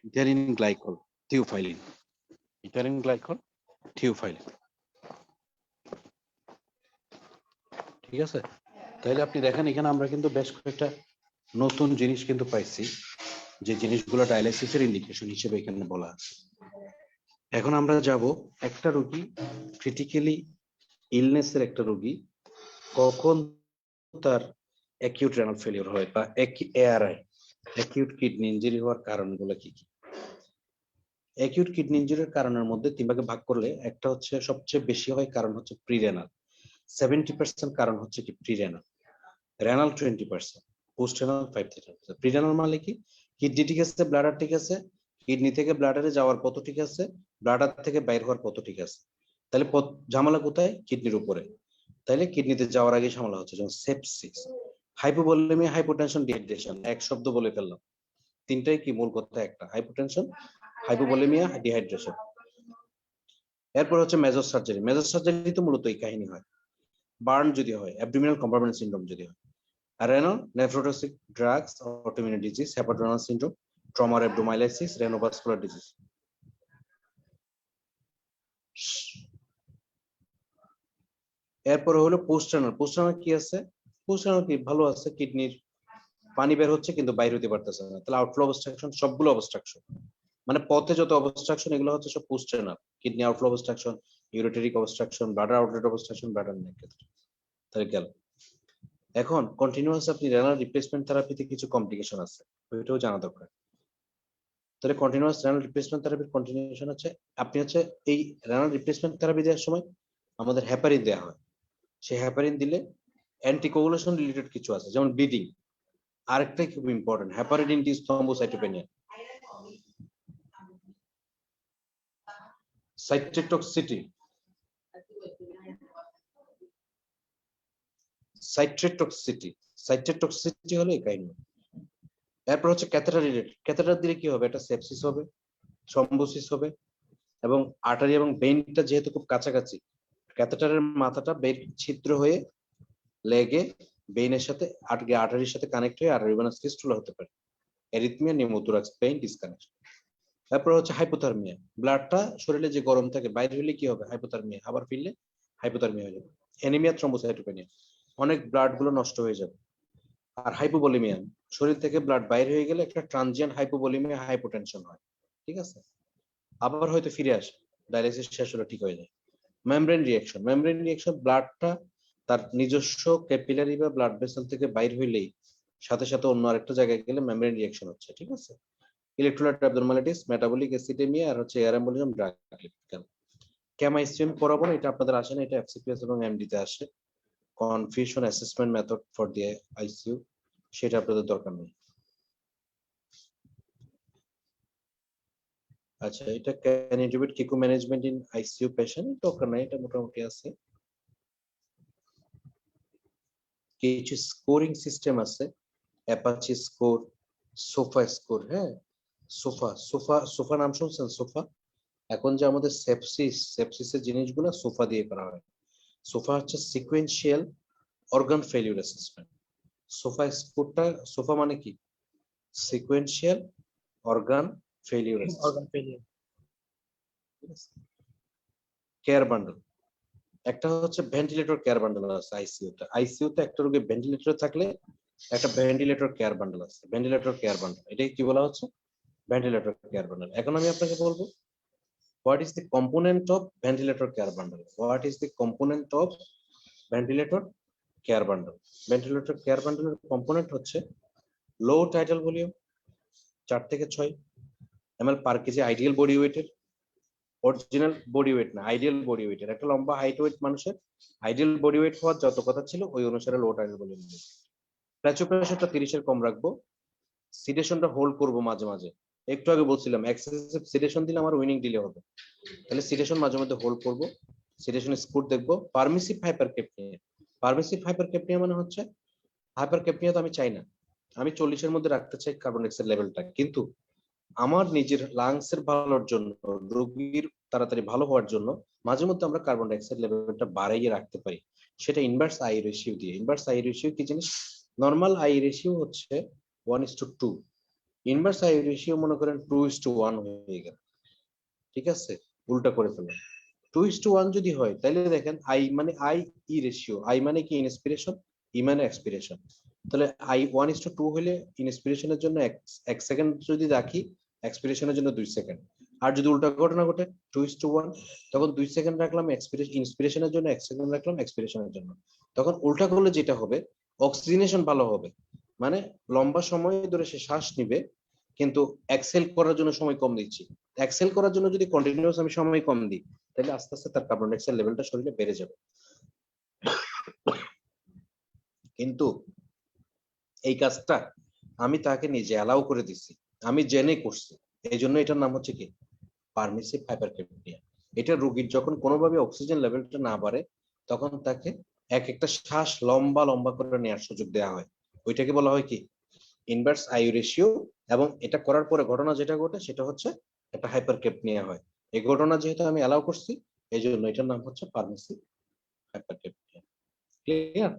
ethylene glycol, theophylline. ঠিক আছে, তাহলে আপনি দেখেন এখানে আমরা কিন্তু বেশ কয়েকটা নতুন জিনিস কিন্তু পাইছি, যে জিনিসগুলো ডায়ালাইসিসের ইন্ডিকেশন হিসেবে এখানে বলা আছে। এখন আমরা যাব একটা রোগী, ক্রিটিক্যালি ইলনেসের একটা রোগী, কখন তার অ্যাকিউট রেনাল ফেলিওর হয় বা এআরআই, অ্যাকিউট কিডনি ইনজুরি হওয়ার কারণগুলো কি কি। অ্যাকিউট কিডনি ইনজুরির কারণের মধ্যে 3 ভাগে ভাগ করলে একটা হচ্ছে সবচেয়ে বেশি হয় কারণ হচ্ছে প্রিরেনাল, 70% কারণ হচ্ছে কি প্রিরেনাল, রেনাল 20%, পোস্ট রেনাল 5%। প্রিরেনাল মানে কি, কিডনি ঠিক আছে, ব্লাডার ঠিক আছে, কিডনি থেকে ব্লাডারে যাওয়ার পথ ঠিক আছে, ব্লাডার থেকে বাইর হওয়ার পথ ঠিক আছে, তাহলে ঝামেলা কোথায়, কিডনির উপরে, তাইলে কিডনিতে যাওয়ার আগে ঝামেলা হচ্ছে। যেমন সেপসিস, হাইপোভোলেমিয়া, হাইপোটেনশন, ডিহাইড্রেশন, এক শব্দ বলে ফেললাম, তিনটাই কি মূল কথা একটা, হাইপোটেনশন, হাইপোভোলেমিয়া, ডিহাইড্রেশন। এরপর হচ্ছে মেজর সার্জারি, মেজর সার্জারি তো মূলত এই কাহিনী হয়, বার্ন যদি হয়, অ্যাবডোমিনাল কম্পার্টমেন্ট সিনড্রোম যদি হয়, renal nephrotoxic drugs, autoimmune disease, hepatorenal syndrome, trauma rhabdomyolysis, renovascular disease. এরপরে হলো পোস্ট রেনাল, পোস্ট রেনাল কি আছে, পোস্ট রেনাল কি ভালো আছে, কিডনির পানি বের হচ্ছে কিন্তু বাইরে হতে পারতেছে না, তাহলে আউটফ্লো অবস্ট্রাকশন, সবগুলো অবস্ট্রাকশন, মানে পথে যত অবস্ট্রাকশন এগুলো হচ্ছে সব post renal, kidney outflow obstruction, ureteric obstruction, bladder outlet obstruction, bladder neck ক্ষেত্রে। তাহলে গেল। এখন কন্টিনিউয়াস আপনি রেনাল রিপ্লেসমেন্ট থেরাপিতে কিছু কমপ্লিকেশন আছে, ওইটাও জানা দরকার। তাহলে কন্টিনিউয়াস রেনাল রিপ্লেসমেন্ট থেরাপির কন্টিনিউশন হচ্ছে, আপনি হচ্ছে এই রেনাল রিপ্লেসমেন্ট থেরাপি দেওয়ার সময় আমাদের হেপারিন দেওয়া হয়, সেই হেপারিন দিলে অ্যান্টিকোগুলেশন রিলেটেড কিছু আছে, যেমন ব্লিডিং, আরেকটাই খুব ইম্পর্টেন্ট, হেপারিন ইনডিউসড থ্রম্বোসাইটোপেনিয়া, সাইট্রেটক্সিটি, সাইট্রেটক্সিটি হলো এই কাহিনী। এরপর হচ্ছে ক্যাথেটার রিলেটেড, ক্যাথেটার দিলে কি হবে, এটা সেপসিস হবে, থ্রম্বোসিস হবে, এবং আর্টারি এবং ভেইনটা যেহেতু খুব কাছাকাছি, ক্যাথেটারের মাথাটা বের ছিদ্র হয়ে লেগে ভেইনের সাথে আর্টারির সাথে কানেক্ট হয়ে আর্টারি ভেনাস ফিস্টুলা হতে পারে, অ্যারিথমিয়া, নিউমোথোরাক্স পেইন, ডিসকানেকশন। তারপর হচ্ছে হাইপোথার্মিয়া, ব্লাডটা শরীরে যে গরম থাকে বাইরে হলে কি হবে, হাইপোথার্মিয়া, আবার ফিরলে হাইপোথার্মিয়া হয়ে যাবে। অ্যানিমিয়া, থ্রম্বোসাইটোপেনিয়া, অনেক ব্লাড গুলো নষ্ট হয়ে যাবে। আর হাইপোভোলেমিয়া, শরীর থেকে ব্লাড বাইরে হয়ে গেলে একটা ট্রানজিয়েন্ট হাইপোভোলেমিয়া, হাইপোটেনশন হয়, ঠিক আছে, আবার হয়তো ফিরে আসে, ডায়ালিসিস শেষ হলে ঠিক হয়ে যায়। মেমব্রেন রিঅ্যাকশন, মেমব্রেন রিঅ্যাকশন, ব্লাডটা তার নিজস্ব ক্যাপিলারি বা ব্লাড ভেসেল থেকে বাইর হইলেই সাথে সাথে অন্য আরেকটা জায়গায় গেলে মেমব্রেন রিঅ্যাকশন হচ্ছে, ঠিক আছে। ইলেকট্রোলাইট অ্যাবনরমালিটিস, মেটাবলিক অ্যাসিডেমিয়া, আর হচ্ছে এয়ার এম্বোলিজম, ড্রাগ লিপিড। কেমাইসিএম পড়াবো না, এটা আপনাদের আসে না, এটা এফসিপিএস এবং এমডি তে আসে, confusion assessment method for the ICU, সেটা আপনাদের দরকার নেই। আচ্ছা, এটা can integrate Kiko management in ICU patient, দরকার নাই, এটা মোটামুটি আছে। কিছু স্কোরিং সিস্টেম আছে, অ্যাপাচি স্কোর, সোফা স্কোর, হ্যাঁ, সোফা নাম শুনছেন, সোফা। এখন যে আমাদের সেপসিসের জিনিসগুলো সোফা দিয়ে করা হয়, সোফা হচ্ছে sequential organ failure assessment. SOFA স্কোরটা, সোফা মানে কি, sequential organ failure assessment. Care bundle, একটা হচ্ছে ভেন্টিলেটর কেয়ার বান্ডেল আছে আইসিইউতে একটা রোগী ভেন্টিলেটরে থাকলে একটা ভেন্টিলেটর কেয়ার বান্ডেল আছে, ভেন্টিলেটর কেয়ার বান্ডেল, এটাই কি বলা হচ্ছে, ভেন্টিলেটর কেয়ার বান্ডেল। এখন আমি আপনাকে বলবো, what is the component of ventilator care bundle, what is the component of ventilator care bundle? Ventilator care bundle এর কম্পোনেন্ট হচ্ছে লো টাইটাল ভলিউম 4 থেকে 6 ml পার কেজি আইডিয়াল বডি ওয়েটের, অরিজিনাল বডি ওয়েট না, ideal body ওয়েটের, একটা লম্বা height weight মানুষের ideal body weight হওয়ার যত কথা ছিল ওই অনুসারে লো টাইটাল ভলিউম। প্রেসার প্রেসারটা 30 এর কম রাখবো, সিডেশনটা হোল্ড করব মাঝে মাঝে, একটু আগে বলছিলাম এক্সেসিভ সিডেশন দিলে আমার উইনিং ডিলে হবে, তাহলে সিডেশন মাঝে মধ্যে হোল্ড করব, সিডেশন স্কোর দেখবো। পারমিসিভ হাইপারক্যাপনিয়া, পারমিসিভ হাইপারক্যাপনিয়া মানে হচ্ছে, হাইপারক্যাপনিয়া তো আমি চাই না, আমি 40 এর মধ্যে রাখতে চাই কার্বন ডাইঅক্সাইড লেভেলটা, কিন্তু আমার নিজের লাংস এর ভালোর জন্য, রোগীর তাড়াতাড়ি ভালো হওয়ার জন্য মাঝে মধ্যে আমরা কার্বন ডাইঅক্সাইড লেভেলটা বাড়াইয়ে রাখতে পারি, সেটা ইনভার্স আই রেশিও দিয়ে। ইনভার্স আই রেশিও কি জিনিস, নরমাল আই রেশিও হচ্ছে 1:2, ইনভার্স আই রেশিও মনে করেন 2:1 হয়ে গেল, ঠিক আছে, উল্টা করে ফেললাম, 2:1 যদি হয় তাহলে দেখেন আই মানে আই ই রেশিও, আই মানে কি ইনস্পিরেশন, ই মানে এক্সপিরেশন। তাহলে আই 1:2 হলে ইনস্পিরেশনের জন্য 1 সেকেন্ড যদি রাখি, এক্সপিরেশনের জন্য 2 সেকেন্ড। আর যদি উল্টা ঘটনা ঘটে 2:1, তখন 2 সেকেন্ড রাখলাম ইনস্পিরেশনের জন্য, 1 সেকেন্ড রাখলাম এক্সপিরেশনের জন্য। তখন উল্টা করলে যেটা হবে, অক্সিজেনেশন ভালো হবে, মানে লম্বা সময় ধরে সে শ্বাস নিবে, কিন্তু এক্সেল করার জন্য সময় কম দিচ্ছি। এক্সেল করার জন্য যদি কন্টিনিউয়াস আমি সময় কম দিই, তাহলে আস্তে আস্তে তার কার্বন ডাইঅক্সাইড লেভেলটা শরীরে বেড়ে যাবে। কিন্তু এই কাজটা আমি তাকে নিজে অ্যালাউ করে দিচ্ছি, আমি জেনে করছি, এই জন্য এটার নাম হচ্ছে কি পারমিসিভ হাইপারক্যাপনিয়া। এটা রোগীর যখন কোনোভাবে অক্সিজেন লেভেলটা না বাড়ে, তখন তাকে এক একটা শ্বাস লম্বা লম্বা করে নেওয়ার সুযোগ দেওয়া হয়। ওইটাকে বলা হয় কি ইনভার্স আইউ রেশিও। এবং এটা করার পরে ঘটনা যেটা ঘটে সেটা হচ্ছে একটা হাইপারক্যাপনিয়া হয়। এই ঘটনা যেহেতু আমি অ্যালাউ করছি, এই জন্য এটার নাম হচ্ছে পারমিসিভ হাইপারক্যাপনিয়া। ক্লিয়ার?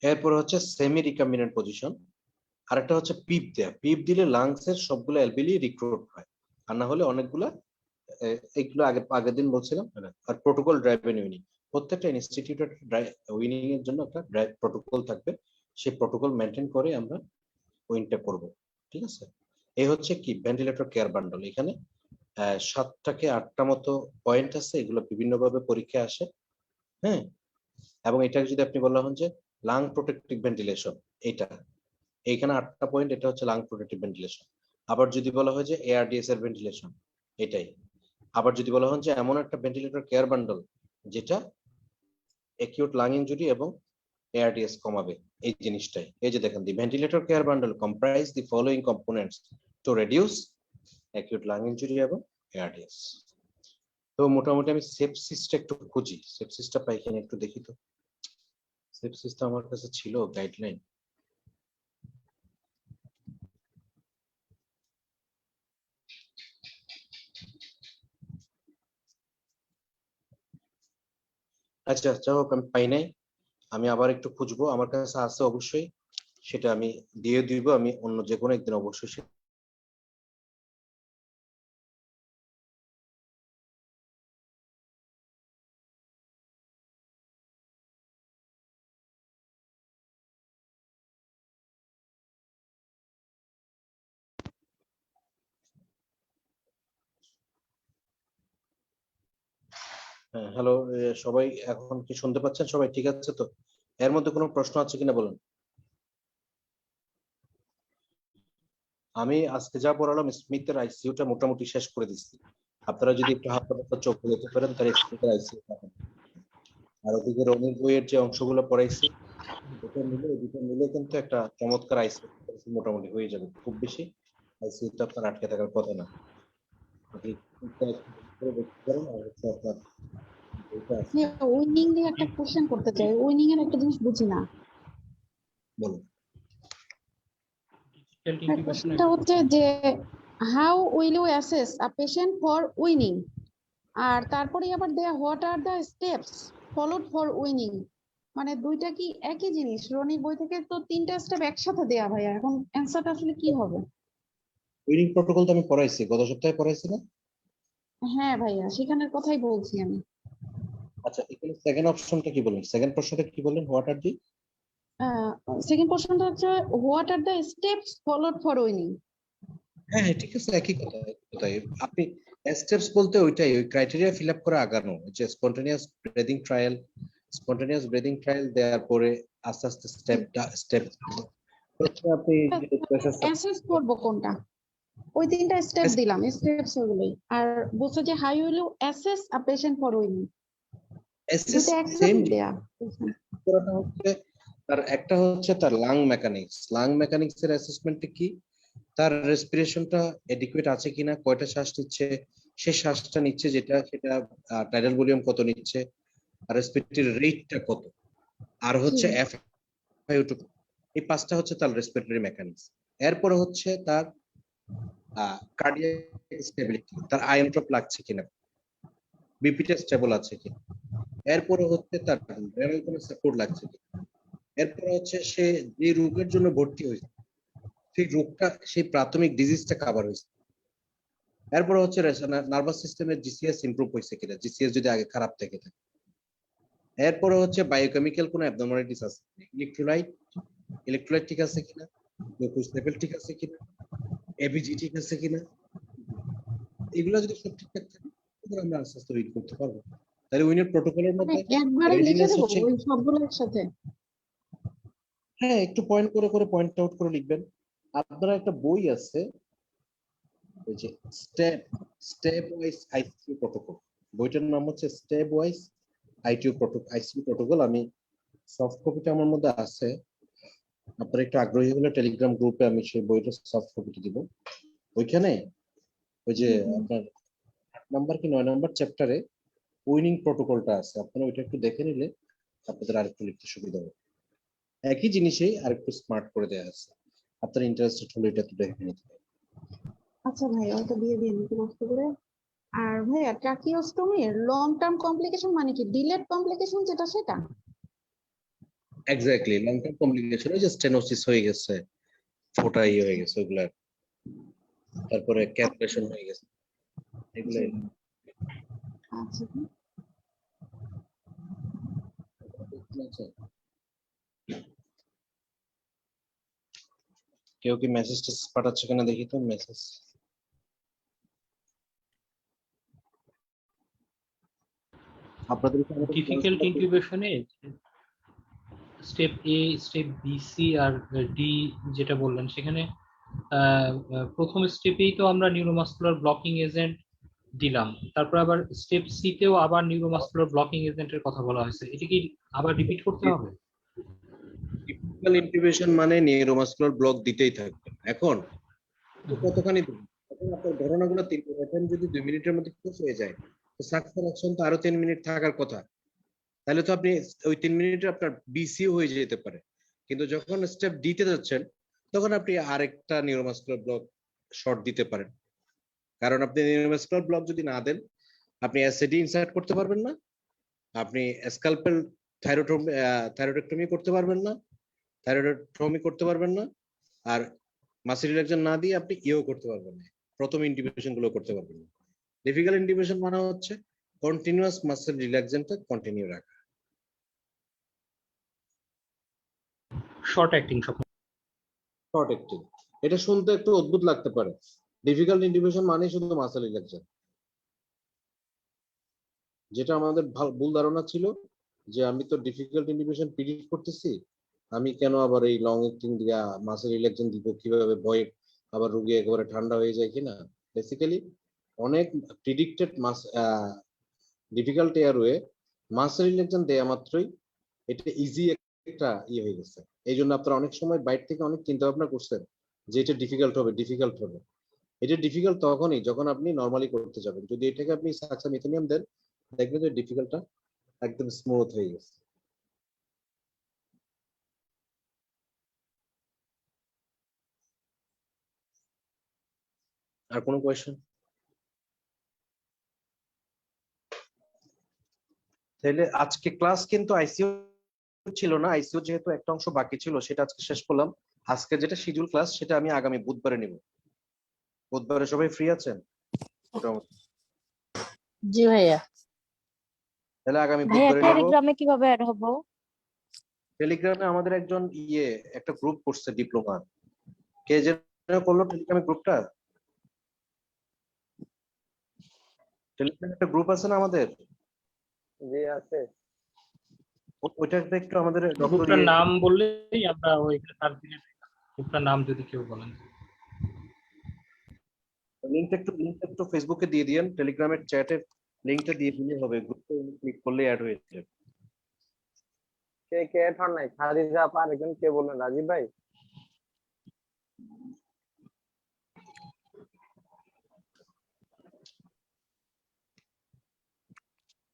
এরপর হচ্ছে সেমি রিকম্বিনেন্ট পজিশন। আরেকটা হচ্ছে পিপ দেয়া। পিপ দিলে লাংস এর সবগুলো অ্যালবিলি রিক্রুট হয়, আর না হলে অনেকগুলা, এইগুলো আগের দিন বলছিলাম। আর প্রোটোকল ড্রাইভেন উইনিং, প্রত্যেকটা ইনস্টিটিউটের উইনিং এর জন্য একটা ড্রাইভ প্রোটোকল থাকবে, সেই প্রোটোকল মেনটেন করে আমরা উইনটা করব। ঠিক আছে? এই হচ্ছে কি ভেন্টিলেটর কেয়ার বান্ডল। এখানে 7 থেকে 8টা মতো পয়েন্ট আছে, এগুলো বিভিন্নভাবে পরীক্ষা আসে। হ্যাঁ, এবং এটা যদি আপনি বলা হন যে লাং প্রোটেক্টিভ ভেন্টিলেশন, এটা এইখানে 8টা পয়েন্ট, এটা হচ্ছে লাং প্রোটেক্টিভ ভেন্টিলেশন। আবার যদি বলা হয় যে এআরডিএস এর ভেন্টিলেশন, এটাই। আবার যদি বলা হয় যে এমন একটা ভেন্টিলেটর কেয়ার বান্ডল যেটা অ্যাকিউট লাং ইনজুরি এবং এআরডিএস কমাবে, এই জিনিসটাই। এই যে দেখেন, the ventilator care bundle comprise the following components to reduce acute lung injury এবং এআরডিএস। তো মোটামুটি আমি সেপসিসটা একটু খুঁজি, সেপসিসটা পাই কিনা একটু দেখি তো। সেপসিসটা আমার কাছে ছিল গাইডলাইন। আচ্ছা, যাই হোক, আমি পাই নাই, আমি আবার একটু খুঁজবো, আমার কাছে আছে অবশ্যই, সেটা আমি দিয়ে দিব। আমি অন্য যে কোনো একদিন অবশ্যই হ্যাঁ, হ্যালো সবাই, এখন কি শুনতে পাচ্ছেন? সবাই ঠিক আছে তো? এর মধ্যে কোনো প্রশ্ন আছে কিনা বলুন। আমি আজকে যা পড়ালাম, স্মিথের আইসিইউটা মোটামুটি শেষ করে দিচ্ছি। আপনারা যদি একটু হাত পা চোখ বুলাতে পারেন, তাহলে স্মিথের আইসিইউ পাবেন। আর ওদিকে রনির বইয়ের যে অংশগুলো পড়াইছি, দুটো মিলে কিন্তু একটা চমৎকার আইসিইউ মোটামুটি হয়ে যাবে। খুব বেশি আইসিইউটা আপনার আটকে থাকার কথা না। আপনার উইনিং নিয়ে একটা কোশ্চেন করতে চাই, উইনিং এর একটা জিনিস বুঝি না। বলুন। কোশ্চেনটা হচ্ছে যে how will you assess a patient for weaning, আর তারপরে আবার দেয়া what are the steps followed for weaning, মানে দুইটা কি একই জিনিস? রনির বই থেকে তো 3টা স্টেপ একসাথে দেয়া ভাইয়া, এখন অ্যান্সারটা আসলে কি হবে? উইনিং প্রোটোকল তো আমি পড়াইছি, গত সপ্তাহে পড়াইছি না? হ্যাঁ ভাইয়া, সেখানের কথাই বলছি আমি। আচ্ছা, এখানে সেকেন্ড অপশনটা কি বললেন? সেকেন্ড প্রশ্নটা কি বললেন? হোয়াট আর দি সেকেন্ড কোশ্চেনটা হচ্ছে what are the steps followed for winning. হ্যাঁ হ্যাঁ, ঠিক আছে, একই কথা, একই কথা। আপনি স্টেপস বলতে ওইটাই, ওই ক্রাইটেরিয়া ফিল আপ করে আগানো, যে স্পন্টানিয়াস ব্রিদিং ট্রায়াল দেওয়ার পরে আস্তে আস্তে স্টেপ আপনি অ্যাসেস করব কোনটা? ওই 3টা স্টেপ দিলাম, স্টেপস ওগুলোই। আর বলছে যে how will you assess a patient for weaning, দুটো একসাথে দেয়া। করাটা হচ্ছে তার, একটা হচ্ছে তার লাং মেকানিক্স এর অ্যাসেসমেন্টটা কি, তার রেসপিরেশনটা এডিকুয়েট আছে কিনা, কয়টা শ্বাস নিচ্ছে, সে শ্বাসটা নিচ্ছে যেটা, সেটা টাইডাল ভলিউম কত নিচ্ছে, আর রেসপিরেটরি রেটটা কত, আর হচ্ছে FiO2, এই 5টা হচ্ছে তার রেসপিরেটরি মেকানিক্স। এরপরে হচ্ছে তার কার্ডিয়াক স্টেবিলিটি, তার আয়ন ড্রপ লাগছে কিনা, বিপিটা স্টেবল আছে কিনা, এরপরে হচ্ছে তার রেনাল কোনো সাপোর্ট লাগছে কিনা, এরপরে হচ্ছে সে যে রোগের জন্য ভর্তি হয়েছে সেই রোগটা, সেই প্রাথমিক ডিজিজটা কভার হয়েছে, এরপরে হচ্ছে নার্ভাস সিস্টেমের জিসিএস ইমপ্রুভ হয়েছে কিনা, জিসিএস যদি আগে খারাপ থেকে থাকে। এরপরে হচ্ছে বায়োকেমিক্যাল কোনো অ্যাবনর্মালিটিস আছে, ইলেকট্রোলাইট ঠিক আছে কিনা, গ্লুকোজ লেভেল ঠিক আছে কিনা, এবিজি ঠিক আছে কিনা, এগুলো যদি সব ঠিকঠাক থাকে তাহলে আমরা আস্তে আস্তে উইন করতে পারবো। তাহলে উইনের প্রোটোকলের মানে মধ্যে একবারে লিখে readiness দেবো হচ্ছে, ওই সবগুলো একসাথে? হ্যাঁ একটু পয়েন্ট করে করে পয়েন্ট আউট করে লিখবেন। আপনারা একটা বই আছে ওই যে স্টেপ ওয়াইজ আইসিইউ প্রোটোকল, বইটার নাম হচ্ছে স্টেপ ওয়াইজ আইসিইউ প্রোটোকল। আমি সফট কপিটা আমার মধ্যে আছে, আপনারা একটু আগ্রহী হলে টেলিগ্রাম গ্রুপে আমি সেই বইটা সফট কপিটা দিব। ওইখানে ওই যে আপনার 8 নাম্বার কি 9 নাম্বার চ্যাপ্টারে উইনিং প্রোটোকলটা আছে, আপনারা ওইটা একটু দেখে নিলে আপনাদের আরেকটু লিখতে সুবিধা হবে। একই জিনিসেই আরেকটু স্মার্ট করে দেওয়া আছে, আপনারা ইন্টারেস্টেড হলে এটা একটু দেখে নিতে পারেন। আচ্ছা ভাই, ওটা দিয়ে দিন একটু কষ্ট করে। আর ভাইয়া ট্রাকিওস্টোমির লং টার্ম কমপ্লিকেশন মানে কি? ডিলেড কমপ্লিকেশন যেটা সেটা? এক্স্যাক্টলি, লং টার্ম কমপ্লিকেশন ওই যে স্টেনোসিস হয়ে গেছে, ফোঁটা হয়ে গেছে ওগুলা, তারপরে ক্যাপটেশন হয়ে গেছে, এগুলো। আচ্ছা কেউ কি মেসেজ পাঠাচ্ছে কিনা দেখি তো, মেসেজ। আপনাদের ডিফিকাল্ট ইনকিউবেশনে স্টেপ এ, স্টেপ বি, সি আর ডি যেটা বললেন সেখানে প্রথম স্টেপেই তো আমরা নিউরোমাসকুলার ব্লকিং এজেন্ট দিলাম, তারপর আবার স্টেপ সি তেও আবার নিউরোমাসকুলার ব্লকিং এজেন্টের কথা বলা হয়েছে। এটা কি আবার রিপিট করতে হবে? ডিফিকাল ইনকিউবেশন মানে নিউরোমাসকুলার ব্লক দিতেই থাকবে। এখন কতখানি দেবেন? এখন আপনার ধারণাগুলো 3 মিনিট, যদি 2 মিনিটের মধ্যে শেষ হয়ে যায় তো সাকসেস অপশন তো আরো 3 মিনিট থাকার কথা, তাহলে তো আপনি ওই 3 মিনিটে আপনার বিসিও হয়ে যেতে পারে। কিন্তু যখন স্টেপ ডিতে যাচ্ছেন তখন আপনি আরেকটা নিউরোমাসকুলার ব্লক শর্ট দিতে পারেন, কারণ আপনি নিউরোমাসকুলার ব্লক যদি না দেন আপনি এসএডি ইনসার্ট করতে পারবেন না, আপনি স্ক্যালপেল থাইরয়েডেক্টমি করতে পারবেন না, থাইরয়েডেক্টমি করতে পারবেন না, আর মাসেল রিল্যাক্সেশন না দিয়ে আপনি ইও করতে পারবেন না, প্রথম ইন্টিগ্রেশন গুলো করতে পারবেন না। ডিফিকাল্ট ইন্টিগ্রেশন মানে হচ্ছে কন্টিনিউয়াস মাসেল রিল্যাক্সেশনটা কন্টিনিউ রাখা। শর্ট অ্যাক্টিং শর্ট অ্যাক্টিং, এটা শুনতে একটু অদ্ভুত লাগতে পারে, ডিফিকাল্ট ইন্টিগ্রেশন মানে শুধু মাসেল রিল্যাক্সেশন। যেটা আমাদের ভুল ধারণা ছিল যে আমি তো ডিফিকাল্ট ইন্টিগ্রেশন প্রিডিক্ট করতেছি, আমি কেন আবার এই লং অ্যাক্টিং দিয়া মাসেল রিল্যাক্সেশন দিব, কিভাবে ভয় আবার রোগী একেবারে ঠান্ডা হয়ে যায় কিনা। বেসিক্যালি অনেক প্রিডিক্টেড ডিফিকাল্ট এয়ারওয়ে মাসেল রিল্যাক্সেশন দেয়া মাত্রই এটা ইজি একটা হয়ে গেছে। এই জন্য আপনারা অনেক সময় বাইরে থেকে অনেক চিন্তা ভাবনা করছেন যে এটা ডিফিকাল্ট হবে। এটা ডিফিকাল্ট তখনই যখন আপনি নরমালি করতে যাবেন। যদি এটাকে আপনি সাকসামিথেনিয়াম দেন দেখবেন যে ডিফিকাল্টটা একদম স্মুথ হয়ে গেছে। আর কোনো কোয়েশ্চেন? তাহলে আজকে ক্লাস কিন্তু আইসিইউ ছিল না, আইসিইউ যেহেতু একটা অংশ বাকি ছিল সেটা আজকে শেষ করলাম। আজকে যেটা শিডিউল ক্লাস সেটা আমি আগামী বুধবারে নিব। বুধবারে সবাই ফ্রি আছেন? জি ভাইয়া। তাহলে আগামী ভাইয়া বুধবারে নিব। টেলিগ্রামে কিভাবে অ্যাড হব? টেলিগ্রামে আমাদের একজন একটা গ্রুপ করছে ডিপ্লোমা, কে যেন করলো টেলিগ্রামে গ্রুপটা, টেলিগ্রামে একটা গ্রুপ আছে না আমাদের? জি আছে। ওইটাতে একটু আমাদের গ্রুপটার নাম বললেই আমরা ওইখানে সার্চ দিলে গ্রুপটার নাম যদি কেউ বলেন। লিংকটা একটু ফেসবুকে দিয়ে দিয়েন, টেলিগ্রামের চ্যাটে লিংকটা দিয়ে দিলে হবে, গ্রুপে ক্লিক করলে অ্যাড হয়ে যাবে। কে অ্যাড হন নাই? খাদিজা আপা আরেকজন কে বললেন? রাজীব ভাই?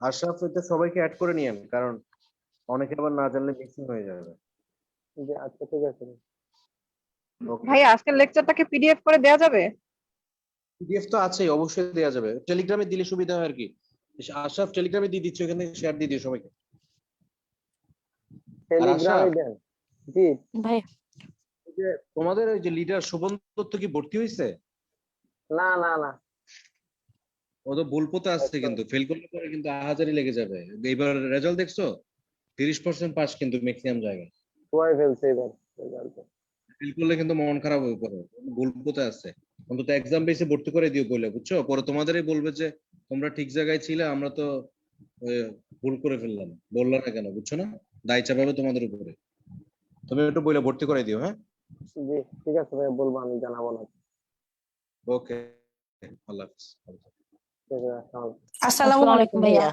আশরাফ, এটা সবাইকে অ্যাড করে নিয়েন, কারণ অনেকে আবার না জানলে মিসিং হয়ে যাবে। জি আচ্ছা ঠিক আছে। ভাইয়া আজকের লেকচারটা কি পিডিএফ করে দেওয়া যাবে? পিডিএফ তো আছে, অবশ্যই দেওয়া যাবে, টেলিগ্রামে দিলে সুবিধা হয় আর কি। আশরাফ টেলিগ্রামে দিয়ে দিচ্ছি, ওখানে শেয়ার দিয়ে দিও সবাইকে। টেলিগ্রামে দেন। জি ভাই তোমাদের ওই যে লিডার শোভন দত্ত কি ভর্তি হয়েছে? না না না ও তো ভুল পথে আসছে, কিন্তু ফেল করলে পরে কিন্তু হাজারি লেগে যাবে। এইবার রেজাল্ট দেখছো, 30% পাস কিন্তু ম্যাক্সিমাম জায়গায়। সবাই ফেলছে এবার রেজাল্ট। ফেল করলে কিন্তু মন খারাপ হয়ে পড়ে, ভুল পথে আছে। অন্তত এক্সাম বেসে ভর্তি করে দিও বলে, বুঝছো? পরে তোমাদেরই বলবে যে তোমরা ঠিক জায়গায় ছিলে, আমরা তো ভুল করে ফেললাম, বললা না কেন, বুঝছো না? দায় চাপাবে তোমাদের উপরে। তুমি একটু বলে ভর্তি করে দিও, হ্যাঁ? জি ঠিক আছে ভাই, বলবো, আমি জানাবো না। ওকে, আল্লাহ হাফেজ। ঠিক আছে, আসসালামু আলাইকুম। আসসালামু আলাইকুম ভাইয়া।